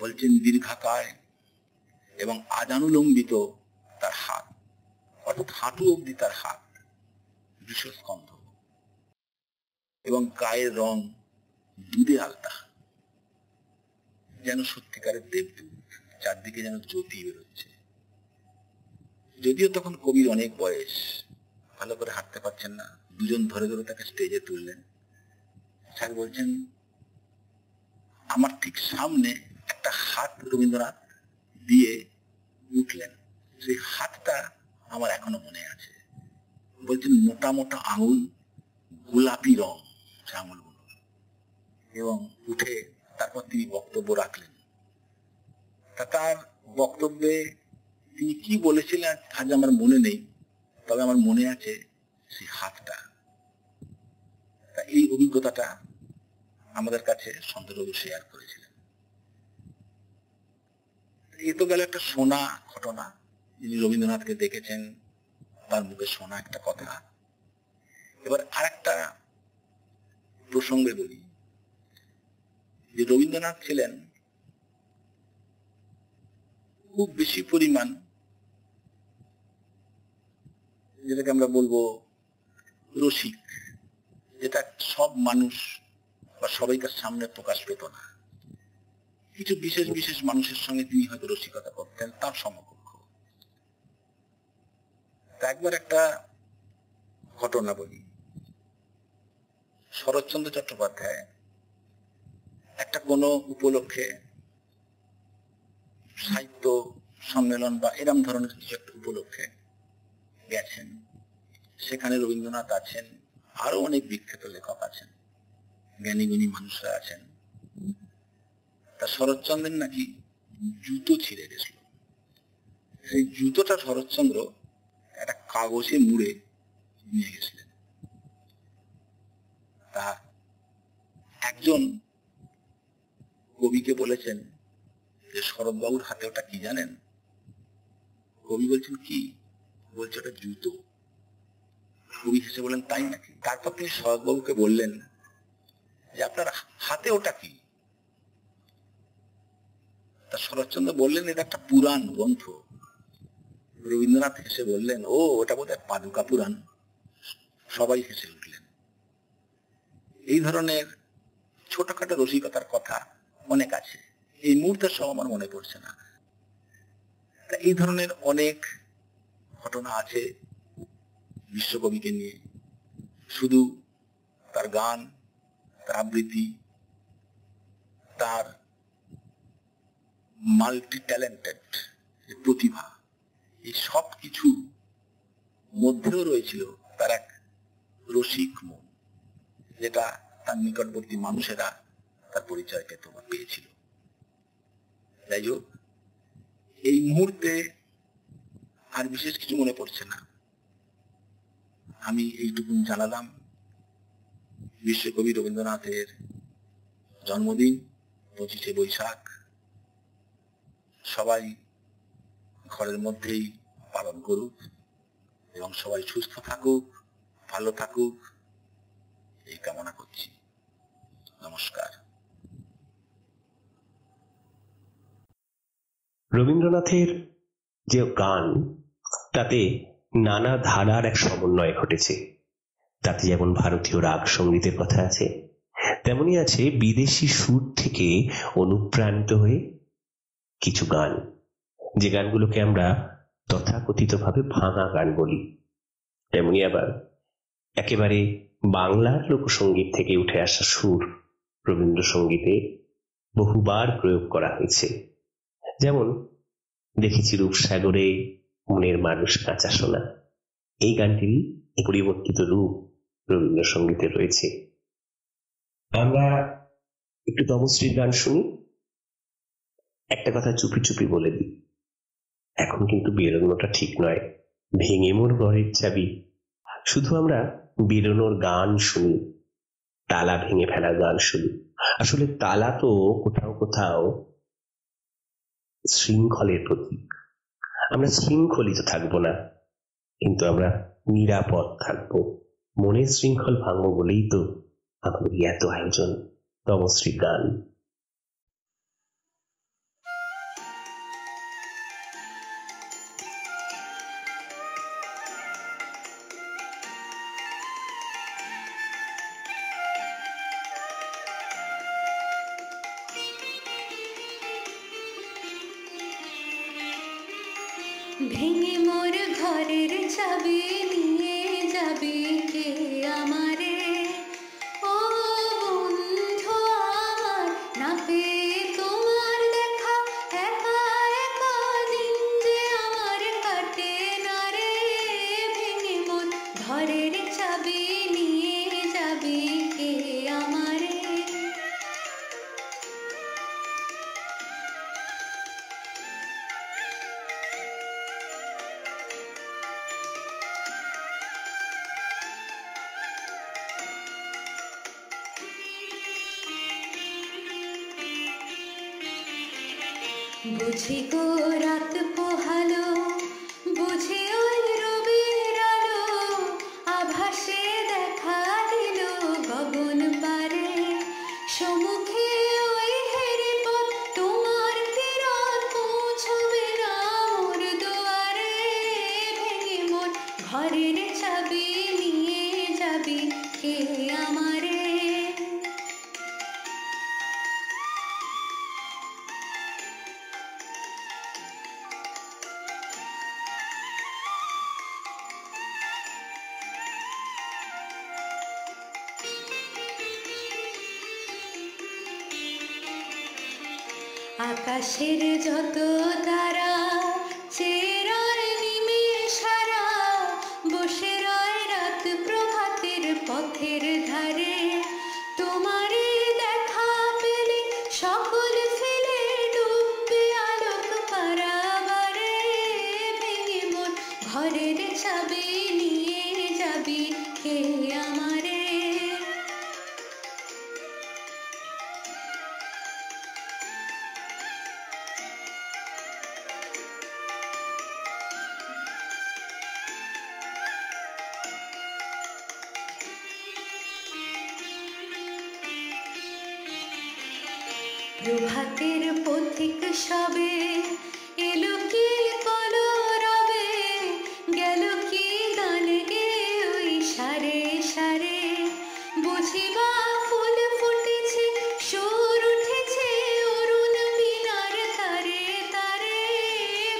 বলছেন দীর্ঘাকায় এবং আজানুলম্বিত তার হাত, অর্থাৎ হাঁটু অব্দি তার হাত, বৃষস্কন্ধ, এবং গায়ের রং দুধে আলতা, যেন সত্যিকারের দেবদূত। চারদিকে যেন জ্যোতি বেরোচ্ছে। যদিও তখন কবির অনেক বয়স, ভালো করে হাঁটতে পারছেন না, দুজন ধরে ধরে তাকে স্টেজে তুললেন। স্যার বলছেন, আমার ঠিক সামনে একটা হাত রবীন্দ্রনাথ দিয়ে উঠলেন, সেই হাতটা আমার এখনো মনে আছে। বলছেন মোটা মোটা আঙুল, গোলাপি রং সে আঙুলগুলো, এবং উঠে তারপর তিনি বক্তব্য রাখলেন। তার বক্তব্যে তিনি কি বলেছিলেন আজ আমার মনে নেই, তবে আমার মনে আছে সেই হাতটা। এই অভিজ্ঞতাটা আমাদের কাছে সন্তরবাবু শেয়ার করেছিলেন। এ তো গেল একটা শোনা ঘটনা, যিনি রবীন্দ্রনাথকে দেখেছেন, তার মুখে শোনা একটা কথা। এবার আরেকটা প্রসঙ্গে বলি যে রবীন্দ্রনাথ ছিলেন খুব বেশি পরিমাণ, যেটাকে আমরা বলবো রসিক, যেটা সব মানুষ বা সবাইকার সামনে প্রকাশ পেত না। কিছু বিশেষ বিশেষ মানুষের সঙ্গে তিনি হয়তো রসিকতা করতেন, তার সমকক্ষ। একবার একটা ঘটনা বলি। শরৎচন্দ্র চট্টোপাধ্যায় একটা কোনো উপলক্ষে সাহিত্য সম্মেলন বা এরম ধরনের কিছু একটা উপলক্ষে গেছেন, সেখানে রবীন্দ্রনাথ আছেন, আরো অনেক বিখ্যাত লেখক আছেন, জ্ঞানী গুণী মানুষরা আছেন। তা শরৎচন্দ্রের নাকি জুতো ছিঁড়ে গেছিল। সেই জুতোটা শরৎচন্দ্র একটা কাগজে মুড়ে নিয়ে গেছিলেন। তা একজন কবিকে বলেছেন যে শরৎবাবুর হাতে ওটা কি জানেন? কবি বলছেন কি? বলছে ওটা জুতো। কবি হেসে বলেন তাই নাকি? তারপর তিনি শরৎবাবুকে বললেন যে আপনার হাতে ওটা কি? তা শরৎচন্দ্র বললেন এটা একটা পুরাণ গ্রন্থ। রবীন্দ্রনাথ হেসে বললেন, ও ওটা বোধহয় পাদুকা পুরাণ। সবাই হেসে উঠলেন। এই ধরনের ছোটখাটো রসিকতার কথা অনেক আছে, এই মুহূর্তে সব আমার মনে পড়ছে না। তা এই ধরনের অনেক ঘটনা আছে বিশ্বকবিকে নিয়ে। শুধু তার গান, তার আবৃত্তি, তার মাল্টি ট্যালেন্টেড প্রতিভা, এই সব কিছু মধ্যেও রয়েছিল তার এক রসিক মন, যেটা তার নিকটবর্তী মানুষেরা তার পরিচয় পেত বা পেয়েছিল। যাই হোক, এই মুহূর্তে আর বিশেষ কিছু মনে পড়ছে না। আমি এইটুকু জানালাম, বিশ্বকবি রবীন্দ্রনাথের জন্মদিন 25শে বৈশাখ সবাই ঘরের মধ্যেই পালন করুক এবং সবাই সুস্থ থাকুক, ভালো থাকুক, এই কামনা করছি। নমস্কার। রবীন্দ্রনাথের যে গান, তাতে নানা ধারার এক সমন্বয় ঘটেছে। তাতে যেমন ভারতীয় রাগ সঙ্গীতের কথা আছে, তেমনি আছে বিদেশি সুর থেকে অনুপ্রাণিত হয়ে কিছু গান, যে গানগুলোকে আমরা তথাকথিতভাবে ভাঙা গান বলি। তেমনি আবার একেবারে বাংলার লোকসঙ্গীত থেকে উঠে আসা সুর রবীন্দ্রসঙ্গীতে বহুবার প্রয়োগ করা হয়েছে। যেমন দেখেছি রূপসাগরে মনের মানুষ কাঁচা সোনা, এই গানটিরই পরিবর্তিত রূপ রবীন্দ্রসঙ্গীতে রয়েছে। আমরা একটু তমশ্রীর গান শুনি। একটা কথা চুপি চুপি বলে দিই, এখন কিন্তু বেরোনোটা ঠিক নয়। ভেঙে মোর ঘরের চাবি, শুধু আমরা বেরোনোর গান শুনি, তালা ভেঙে ফেলার গান শুনি। আসলে তালা তো কোথাও কোথাও শৃঙ্খলের প্রতীক। আমরা শৃঙ্খলিত থাকবো না, কিন্তু আমরা নিরাপদ থাকবো। মনের শৃঙ্খল ভাঙবো বলেই তো আমাদের এত আয়োজন। তমশ্রী গান। ভেঙে মোর ঘরের চাবি নিয়ে যাবি কে আমারে? ও বন্ধু আমার, না পেয়ে তোমার দেখা একা একা দিন যে আমার কাটে না রে। ভেঙে মোর ঘরের চাবি নিয়ে যাবি কে আমারে? বুঝি গো রাত পোহালো, বুঝি ওই রবির আলো, আভাসে দেখা দিল গগন পারে। সম্মুখে ওই হেরে পথ, তোমার তীরথ পৌঁছবে না মোর দুয়ারে। ভেঙে মোর ঘরের চাবি নিয়ে যাবি কে আমারে? আকাশের যত তারা চেয়ে রয় নিমেষারা, বসে রয় রাত প্রভাতের পথের ধারে। তোমারে দেখা পেলে সকল ফেলে ডুববে আলোক পারাবারে। ভেঙে মোর ঘরের চাবি নিয়ে যাবি কে আমারে? প্রভাতের পথিক সবে এলো কি কলরবে, গেল কি গান গে ওই সারে সারে। বুঝিবা ফুল ফুটেছে, সুর উঠেছে অরুণ মিনার তারে তারে।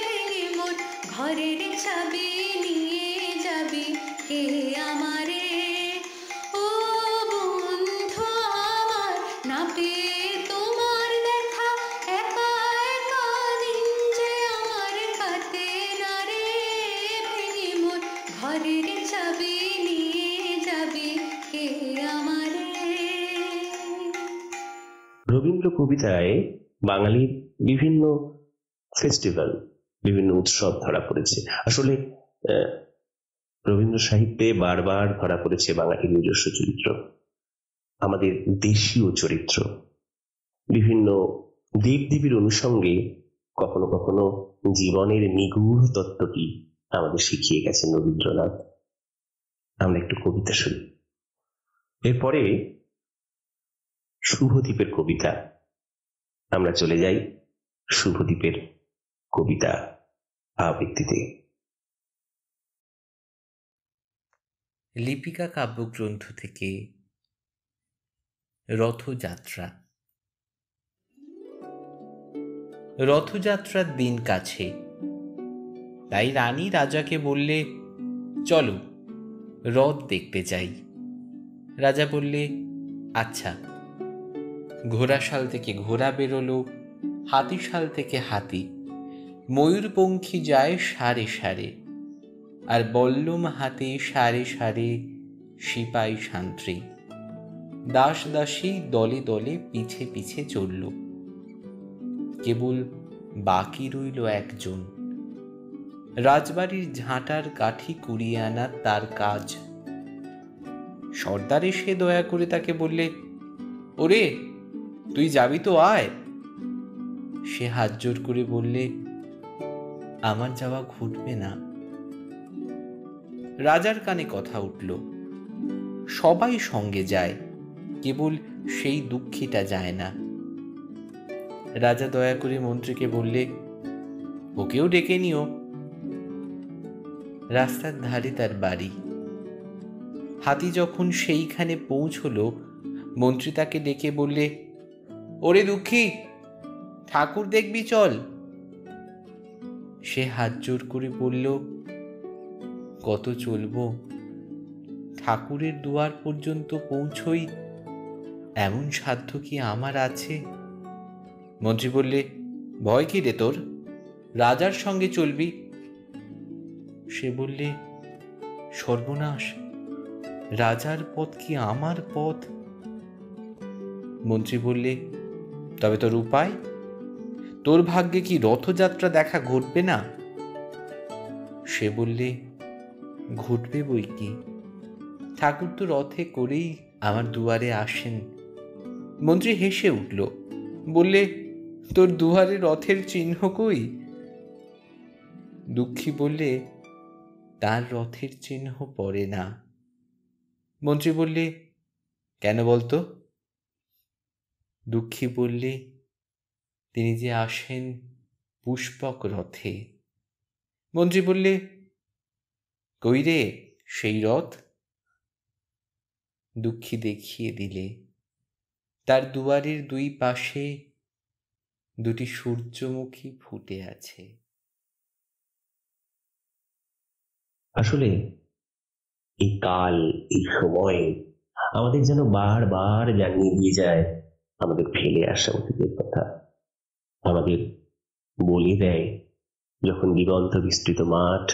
ভেঙে মোর ঘরের চাবি নিয়ে যাবি কে আমারে? ও বন্ধু আমার, না পেয়ে তোমার দেখা একা একা দিন যে আমার কাটে না রে। ভেঙে মোর ঘরের চাবি নিয়ে যাবি কে আমারে? রবীন্দ্র কবিতায় বাঙালির বিভিন্ন ফেস্টিভ্যাল, বিভিন্ন উৎসব ধরা পড়েছে। আসলে রবীন্দ্র সাহিত্যে বারবার ধরা পড়েছে বাঙালির নিজস্ব চরিত্র, আমাদের দেশীয় চরিত্র। বিভিন্ন দেবদেবীর অনুষঙ্গে কখনো কখনো জীবনের নিগূঢ় তত্ত্বটি আমাদের শিখিয়ে গেছেন রবীন্দ্রনাথ। আমরা একটু কবিতা শুনি, এরপরে শুভদীপের কবিতা। আমরা চলে যাই শুভদীপের কবিতা আবৃত্তিতে। লিপিকা কাব্যগ্রন্থ থেকে রথযাত্রা। রথযাত্রার দিন কাছে, তাই রানী রাজাকে বললে, চলো রথ দেখতে যাই। রাজা বললে, আচ্ছা। ঘোড়াশাল থেকে ঘোড়া বেরোলো, হাতিশাল থেকে হাতি, ময়ূরপঙ্খী যায় সারে সারে, আর বল্লম হাতে সারে সারে সিপাই শান্ত্রী, দাস দাসী দলে দলে পিছে পিছে চলল। কেবল বাকি রইল একজন, রাজবাড়ির ঝাঁটার কাঠি কুড়িয়ে আনা তার কাজ। সর্দার এসে দয়া করে তাকে বললে, ওরে তুই যাবি তো আয়। সে হাত জোর করে বললে, আমার যাওয়া ঘটবে না। রাজার কানে কথা উঠল, সবাই সঙ্গে যায়, কেবল সেই দুঃখীটা যায় না। রাজা দয়া করে মন্ত্রীকে বললে, ওকেও ডেকে নিও। রাস্তার ধারে তার বাড়ি। হাতি যখন সেইখানে পৌঁছল, মন্ত্রী তাকে ডেকে বললে, ওরে দুঃখী, ঠাকুর দেখবি চল। সে হাত জোর করে বলল, কত চলবো? ঠাকুরের দুয়ার পর্যন্ত পৌঁছই এমন সাধ্য কি আমার আছে? মন্ত্রী বললে, ভয় কি রে তোর? রাজার সঙ্গে চলবি। সে বললে, সর্বনাশ, রাজার পথ কি আমার পথ? মন্ত্রী বললে, তবে তোর উপায়? তোর ভাগ্যে কি রথযাত্রা দেখা ঘটবে না? সে বললে, ঘটবে বই কি, ঠাকুর তো রথে করেই আমার দুয়ারে আসেন। মন্ত্রী হেসে উঠল, বললে, তোর দুয়ারে রথের চিহ্ন কই? দুঃখী বললে, তার রথের চিহ্ন পড়ে না। মন্ত্রী বললে, কেন বলতো? দুঃখী বললে, তিনি যে আসেন পুষ্পক রথে। মন্ত্রী বললে, কই রে সেই রথ? দুঃখী দেখিয়ে দিলে, তার দুয়ারের দুই পাশে দুটি সূর্যমুখী ফুটে আছে। আসলে এই কাল, এই সময় আমাদের যেন বারবার জানিয়ে দিয়ে যায় আমাদের ফেলে আসা অতীতের কথা। আমাদের বলে দেয়, যখন দিগন্ত বিস্তৃত মাঠ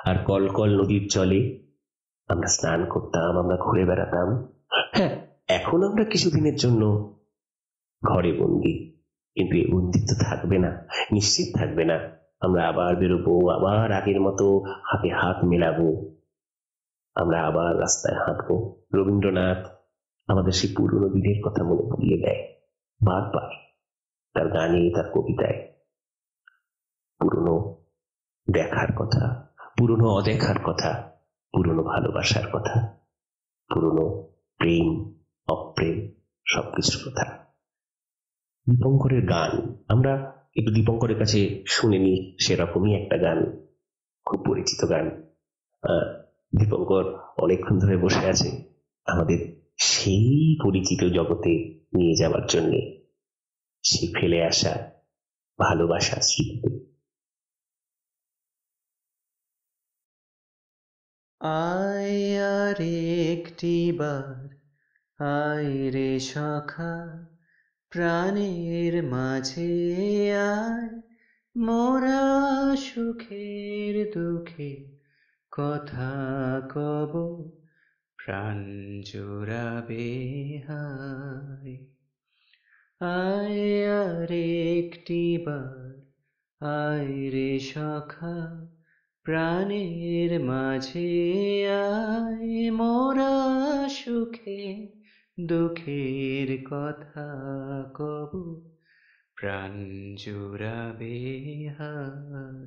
আর কলকল নদীর জলে আমরা স্নান করতাম, আমরা ঘুরে বেড়াতাম। হ্যাঁ, এখন আমরা কিছুদিনের জন্য ঘরে বন্দি, কিন্তু এই বন্দিত্ব থাকবে না, নিশ্চিত থাকবে না। আমরা আবার বেরোবো, আবার আগের মতো হাতে হাত মেলাবো, আমরা আবার রাস্তায় হাঁটবো। রবীন্দ্রনাথ আমাদের সেই পুরনো দিনের কথা মনে করিয়ে দেয় বারবার, তার গানে, তার কবিতায়। পুরনো দেখার কথা, পুরনো অদেখার কথা, পুরনো ভালোবাসার কথা, পুরনো প্রেম অপ্রেম সবকিছুর কথা। দীপঙ্করের গান আমরা একটু দীপঙ্করের কাছে শুনে নিই। সেরকমই একটা গান, খুব পরিচিত গান। দীপঙ্কর অনেকক্ষণ ধরে বসে আছে আমাদের সেই পরিচিত জগতে নিয়ে যাওয়ার জন্যে, সে ফেলে আসা ভালোবাসা স্মৃতিতে। আয় আর একটিবার, আয় রে সখা, প্রাণের মাঝে আয়, মোরা সুখের দুঃখে কথা কব, প্রাণ জোড়াবে হায়। আয় আর একটিবার, আয় রে সখা, প্রাণের মাঝে আয়, মোরা সুখে দুঃখের কথা কব, প্রাণ জোড়াবে হায়।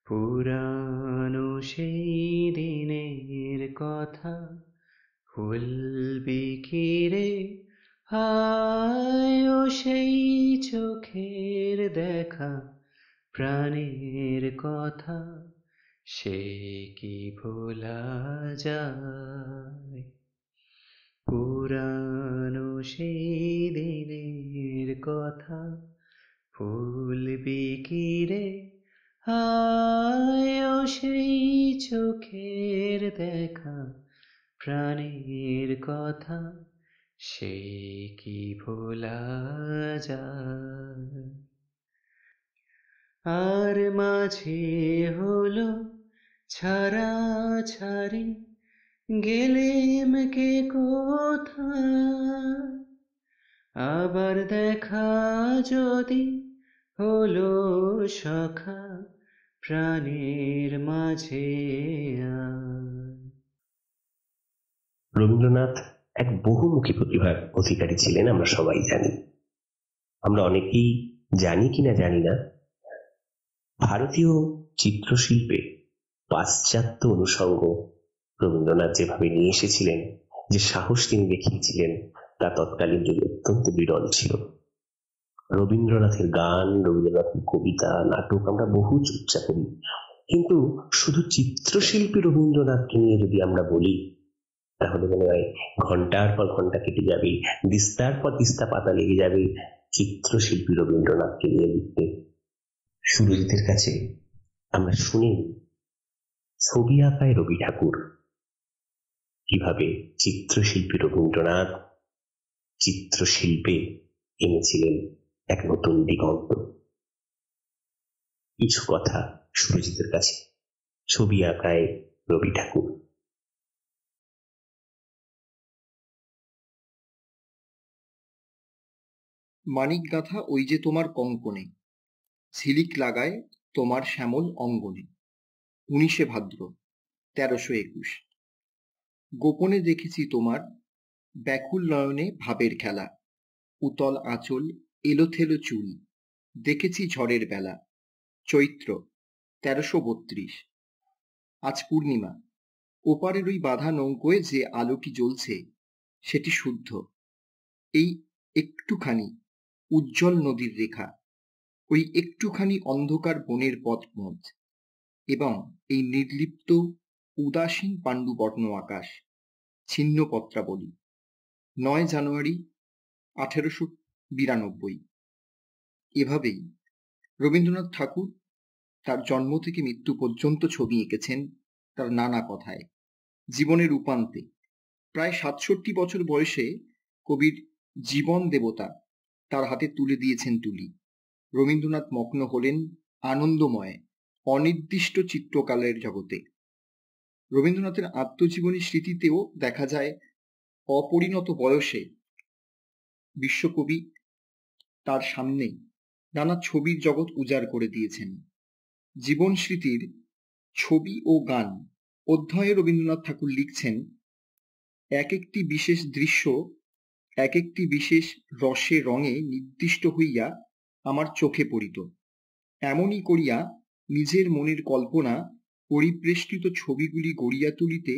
পুরানো সেই দিনের কথা ভুলবি কি রে, হায় ও সেই চোখের দেখা, প্রাণের কথা সে কি ভোলা যায়। পুরানো সেই দিনের কথা ভুলবি কি রে, হায় ও সেই চোখের দেখা, প্রাণের কথা সে কি ভোলা যায়। আর মাঝে হলো ছাড়া ছাড়ি, গেলেম কে কোথায়, আবার দেখা যদি হলো সখা, প্রাণের মাঝে আয়। রবীন্দ্রনাথ এক বহুমুখী প্রতিভার অধিকারী ছিলেন, আমরা সবাই জানি। আমরা অনেকেই জানি কিনা জানি না, ভারতীয় চিত্রশিল্পে পাশ্চাত্য অনুষঙ্গ রবীন্দ্রনাথ যেভাবে নিয়ে এসেছিলেন, যে সাহস তিনি দেখিয়েছিলেন, তা তৎকালীন যুগে অত্যন্ত বিরল ছিল। রবীন্দ্রনাথের গান, রবীন্দ্রনাথের কবিতা, নাটক আমরা বহু চর্চা করি, কিন্তু শুধু চিত্রশিল্পী রবীন্দ্রনাথকে নিয়ে যদি আমরা বলি, তাহলে মনে হয় ঘন্টার পর ঘন্টা কেটে যাবে, দিস্তার পর দিস্তা পাতা লেগে যাবে চিত্রশিল্পী রবীন্দ্রনাথকে নিয়ে লিখতে। সুরজিতের কাছে আমরা শুনি ছবি আঁকায় রবি ঠাকুর কিভাবে চিত্রশিল্পী রবীন্দ্রনাথ চিত্রশিল্পে এনেছিলেন এক নতুন দিগন্ত। কিছু কথা সুরজিতের কাছে ছবি আঁকায় রবি ঠাকুর। মানিক গাথা ওই যে তোমার কঙ্কনে, ঝিলিক লাগায় তোমার শ্যামল অঙ্গনে। 19শে ভাদ্র 1321। গোপনে দেখেছি তোমার ব্যাকুল নয়নে ভাবের খেলা, উতল আঁচল এলোথেলো চুল, দেখেছি ঝড়ের বেলা। চৈত্র 1332। আজ পূর্ণিমা, ওপারের ওই বাঁধা নৌকোয় যে আলোটি জ্বলছে সেটি শুদ্ধ। এই একটুখানি উজ্জ্বল নদীর রেখা, ওই একটুখানি অন্ধকার বনের পথমোধ এবং এই নির্লিপ্ত উদাসীন পাণ্ডুবর্ণ আকাশ, ছিন্ন পত্রাবলী। 9 জানুয়ারি 1892। এভাবেই রবীন্দ্রনাথ ঠাকুর তার জন্ম থেকে মৃত্যু পর্যন্ত ছবি এঁকেছেন তার নানা কথায়, জীবনের উপান্তে। প্রায় 67 বছর বয়সে কবির জীবন দেবতা তার হাতে তুলে দিয়েছেন তুলি। রবীন্দ্রনাথ মগ্ন হলেন আনন্দময় অনির্দিষ্ট চিত্রকালের জগতে। রবীন্দ্রনাথের আত্মজীবনী স্মৃতিতেও দেখা যায় অপরিণত বয়সে বিশ্বকবি তার সামনেই নানা ছবির জগৎ উজাড় করে দিয়েছেন। জীবন স্মৃতির ছবি ও গান অধ্যায়ে রবীন্দ্রনাথ ঠাকুর লিখছেন, এক একটি বিশেষ দৃশ্য এক একটি বিশেষ রসে রঙে নির্দিষ্ট হইয়া আমার চোখে পড়িত। এমনই করিয়া নিজের মনের কল্পনা পরিবেষ্টিত ছবিগুলি গড়িয়া তুলিতে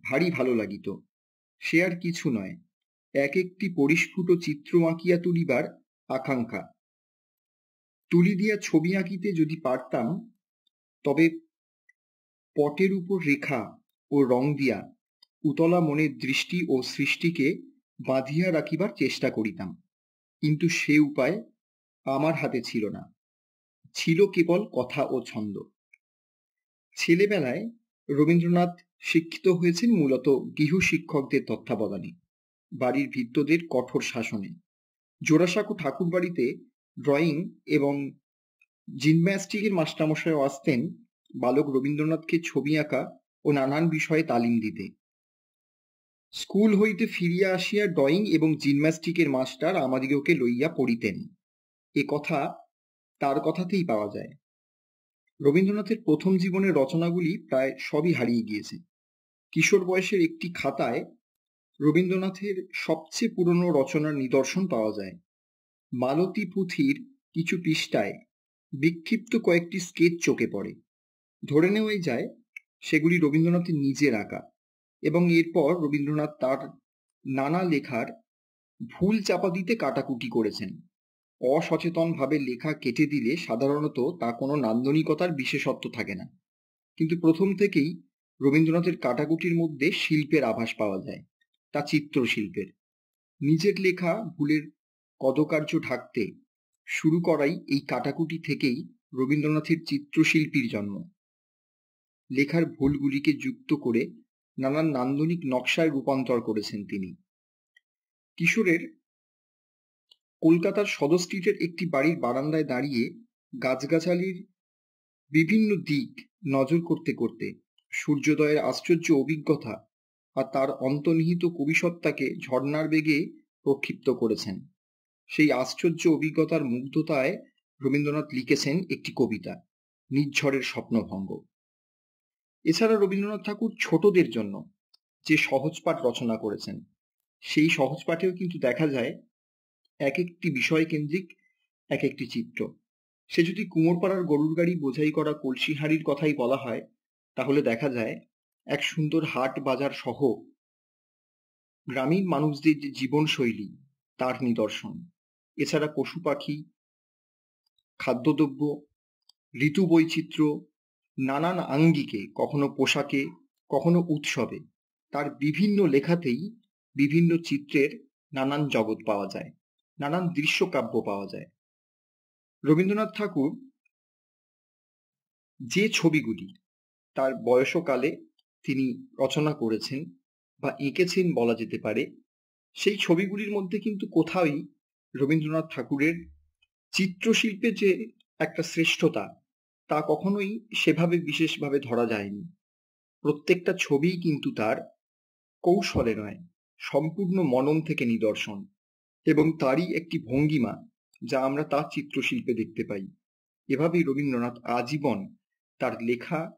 ভারী ভালো লাগিত। সে আর কিছু নয়, এক একটি পরিস্ফুট চিত্র আঁকিয়া তুলিবার আকাঙ্ক্ষা। তুলি দিয়া ছবি আঁকিতে যদি পারতাম, তবে পটের উপর রেখা ও রং দিয়া উতলা মনের দৃষ্টি ও সৃষ্টিকে বাঁধিয়া রাখিবার চেষ্টা করিতাম। কিন্তু সে উপায় আমার হাতে ছিল না, ছিল কেবল কথা ও ছন্দ। ছেলেবেলায় রবীন্দ্রনাথ শিক্ষিত হয়েছেন মূলত গৃহ শিক্ষকদের তত্ত্বাবধানে, বাড়ির ভৃত্যদের কঠোর শাসনে। জোড়াসাঁকো ঠাকুর বাড়িতে ড্রয়িং এবং জিমন্যাস্টিকের মাস্টারমশাইও আসতেন বালক রবীন্দ্রনাথকে ছবি আঁকা ও নানান বিষয়ে তালিম দিতে। স্কুল হইতে ফিরিয়া আসিয়া ড্রয়িং এবং জিমন্যাস্টিকের মাস্টার আমাদিগকে লইয়া পড়িতেন, এ কথা তার কথাতেই পাওয়া যায়। রবীন্দ্রনাথের প্রথম জীবনের রচনাগুলি প্রায় সবই হারিয়ে গিয়েছে। কিশোর বয়সের একটি খাতায় রবীন্দ্রনাথের সবচেয়ে পুরনো রচনার নিদর্শন পাওয়া যায়। মালতী পুঁথির কিছু পৃষ্ঠায় বিক্ষিপ্ত কয়েকটি স্কেচ চোখে পড়ে। ধরে নেওয়াই যায় সেগুলি রবীন্দ্রনাথের নিজের আঁকা, এবং এরপর রবীন্দ্রনাথ তার নানা লেখার ভুল চাপা দিতে কাটাকুটি করেছেন। অসচেতনভাবে লেখা কেটে দিলে সাধারণত তা কোনো নান্দনিকতার বিশেষত্ব থাকে না, কিন্তু প্রথম থেকেই রবীন্দ্রনাথের কাটাকুটির মধ্যে শিল্পের আভাস পাওয়া যায়, তা চিত্রশিল্পের। নিজের লেখা ভুলের কদকার্য ঢাকতে শুরু করাই এই কাটাকুটি থেকেই রবীন্দ্রনাথের চিত্রশিল্পীর জন্ম। লেখার ভুলগুলিকে যুক্ত করে নানান নান্দনিক নকশায় রূপান্তর করেছেন তিনি। কিশোরের কলকাতার সদর স্ট্রিটের একটি বাড়ির বারান্দায় দাঁড়িয়ে গাছগাছালির বিভিন্ন দিক নজর করতে করতে সূর্যোদয়ের আশ্চর্য অভিজ্ঞতা আর তার অন্তর্নিহিত কবিসত্তাকে ঝর্ণার বেগে প্রক্ষিপ্ত করেছেন। সেই আশ্চর্য অভিজ্ঞতার মুগ্ধতায় রবীন্দ্রনাথ লিখেছেন একটি কবিতা, নিঝড়ের স্বপ্নভঙ্গ। এছাড়া রবীন্দ্রনাথ ঠাকুর ছোটদের জন্য যে সহজপাঠ রচনা করেছেন, সেই সহজপাঠেও কিন্তু দেখা যায় এক একটি বিষয় কেন্দ্রিক এক একটি চিত্র। সে যদি কুমোরপাড়ার গরুর গাড়ি বোঝাই করা কলসি হাঁড়ির কথাই বলা হয়, তাহলে দেখা যায় এক সুন্দর হাট বাজার সহ গ্রামীণ মানুষদের যে জীবনশৈলী তার নিদর্শন। এছাড়া পশু পাখি, খাদ্যদ্রব্য, ঋতু বৈচিত্র্য, নানান আঙ্গিকে, কখনো পোশাকে, কখনো উৎসবে, তার বিভিন্ন লেখাতেই বিভিন্ন চিত্রের নানান জগৎ পাওয়া যায়, নানান দৃশ্যকাব্য পাওয়া যায়। রবীন্দ্রনাথ ঠাকুর যে ছবিগুলি তার বয়সকালে তিনি রচনা করেছেন বা এঁকেছেন বলা যেতে পারে, সেই ছবিগুলির মধ্যে কিন্তু কোথাওই রবীন্দ্রনাথ ঠাকুরের চিত্রশিল্পে যে একটা শ্রেষ্ঠতা, তা কখনোই সেভাবে বিশেষভাবে ধরা যায়নি। প্রত্যেকটা ছবিই কিন্তু তার কৌশলে নয়, সম্পূর্ণ মনন থেকে নিদর্শন, এবং তারই একটি ভঙ্গিমা যা আমরা তার চিত্রশিল্পে দেখতে পাই। এভাবেই রবীন্দ্রনাথ আজীবন তার লেখা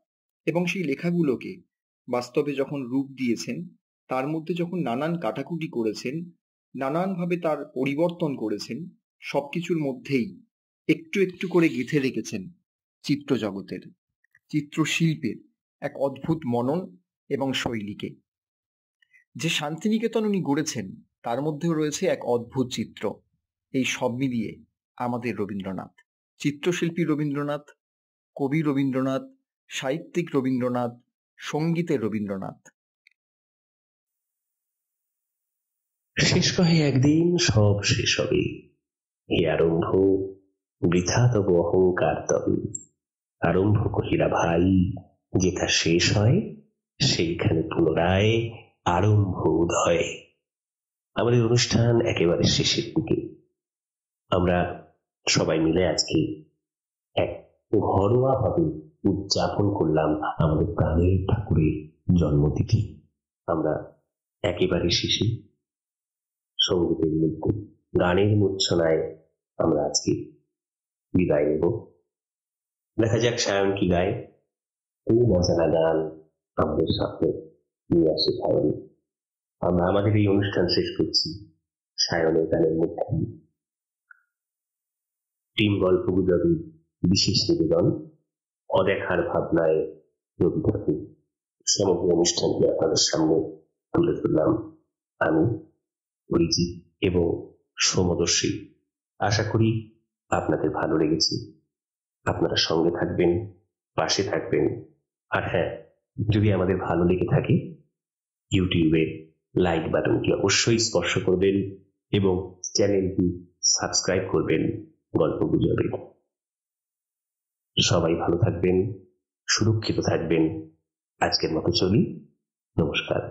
এবং সেই লেখাগুলোকে বাস্তবে যখন রূপ দিয়েছেন, তার মধ্যে যখন নানান কাটাকুটি করেছেন, নানানভাবে তার পরিবর্তন করেছেন, সবকিছুর মধ্যেই একটু একটু করে গেঁথে রেখেছেন চিত্রজগতের, চিত্রশিল্পের এক অদ্ভুত মনন এবং শৈলীকে। যে শান্তিনিকেতন উনি গড়েছেন তার মধ্যেও রয়েছে এক অদ্ভুত চিত্র। এই সব মিলিয়ে আমাদের রবীন্দ্রনাথ, চিত্রশিল্পী রবীন্দ্রনাথ, কবি রবীন্দ্রনাথ, সাহিত্যিক রবীন্দ্রনাথ, সঙ্গীতের রবীন্দ্রনাথ। শেষ কহে একদিন সব শেষ হবে, এ আরম্ভ বৃথা তব অহংকার তবে। আরম্ভ কহিরা ভাই, যেথা শেষ হয় সেইখানে পুনরায় আরম্ভ উদয়। আমাদের অনুষ্ঠান একেবারে শেষের দিকে। আমরা সবাই মিলে আজকে এক ঘরোয়া ভাবে উদযাপন করলাম আমাদের প্রাণের ঠাকুরের জন্মতিথি। আমরা একেবারে শেষে সঙ্গীতের মধ্যে গানের মূর্ছনায় আমরা আজকে বিদায় নেব। দেখা যাক সায়ন কি গায়। এই মজানা গান আমাদের সাথে নিয়ে আসে সায়ন। আমরা আমাদের এই অনুষ্ঠান শেষ করছি সায়নের গানের মধ্যে। টিম গল্পগুজবের বিশেষ নিবেদন, অদেখার ভাবনায় রবি ঠাকুর। সমগ্র অনুষ্ঠানটি আপনাদের সামনে তুলে ধরলাম আমি, অরিজিৎ এবং সোমদর্শী। আশা করি আপনাদের ভালো লেগেছে। আপনারা সঙ্গে থাকবেন, পাশে থাকবেন। আর হ্যাঁ, যদি আমাদের ভালো লেগে থাকে, ইউটিউবের লাইক বাটনটি অবশ্যই স্পর্শ করবেন এবং চ্যানেলটি সাবস্ক্রাইব করবেন গল্পগুজবের। সবাই ভালো থাকবেন, সুরক্ষিত থাকবেন। আজকের মতো চলি, নমস্কার।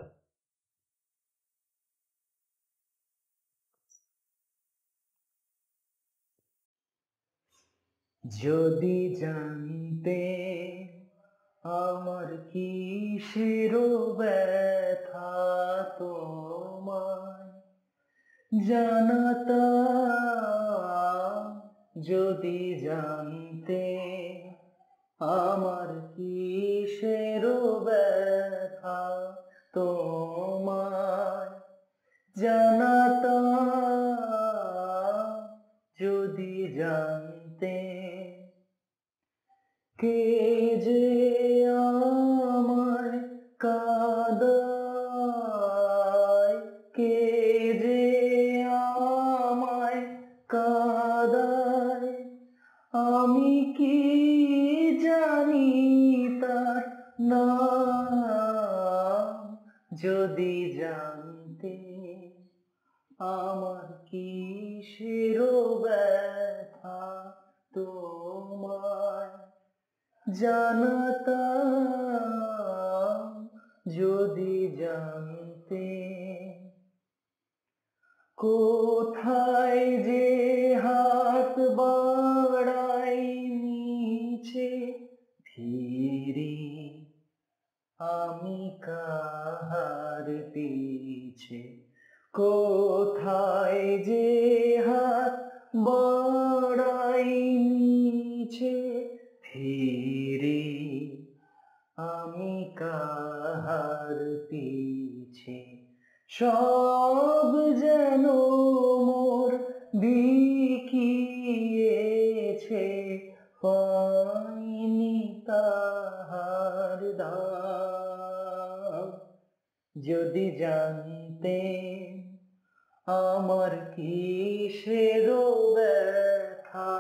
যদি জানতে আমার কিসের ব্যথা তোমায় জানাতাম, যদি জানতে আমার কিসের ব্যথা তোমায় জানাতাম, যদি জানতে কে যে আমায় কাঁদায়, কে যে আমায় কাঁদায়, আমি কি জানি তার নাম, যদি জানতে আমার কিসের ব্যথা তোমায় জানাতাম, যদি জানতে কোথায় যে হাত বাড়াই নিচে ফিরি আমি কাহার পিছে, কোথায় যে হাত বাড়াই নিচে ফিরি আমি কাহার পিছে, সব যেন মোর বিকিয়েছে পাইনি তাহার দাম, যদি জানতে আমার কিসের ব্যথা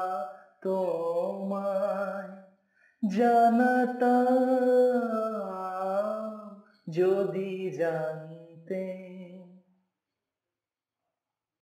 তোমায় জানাতাম, যদি জানতে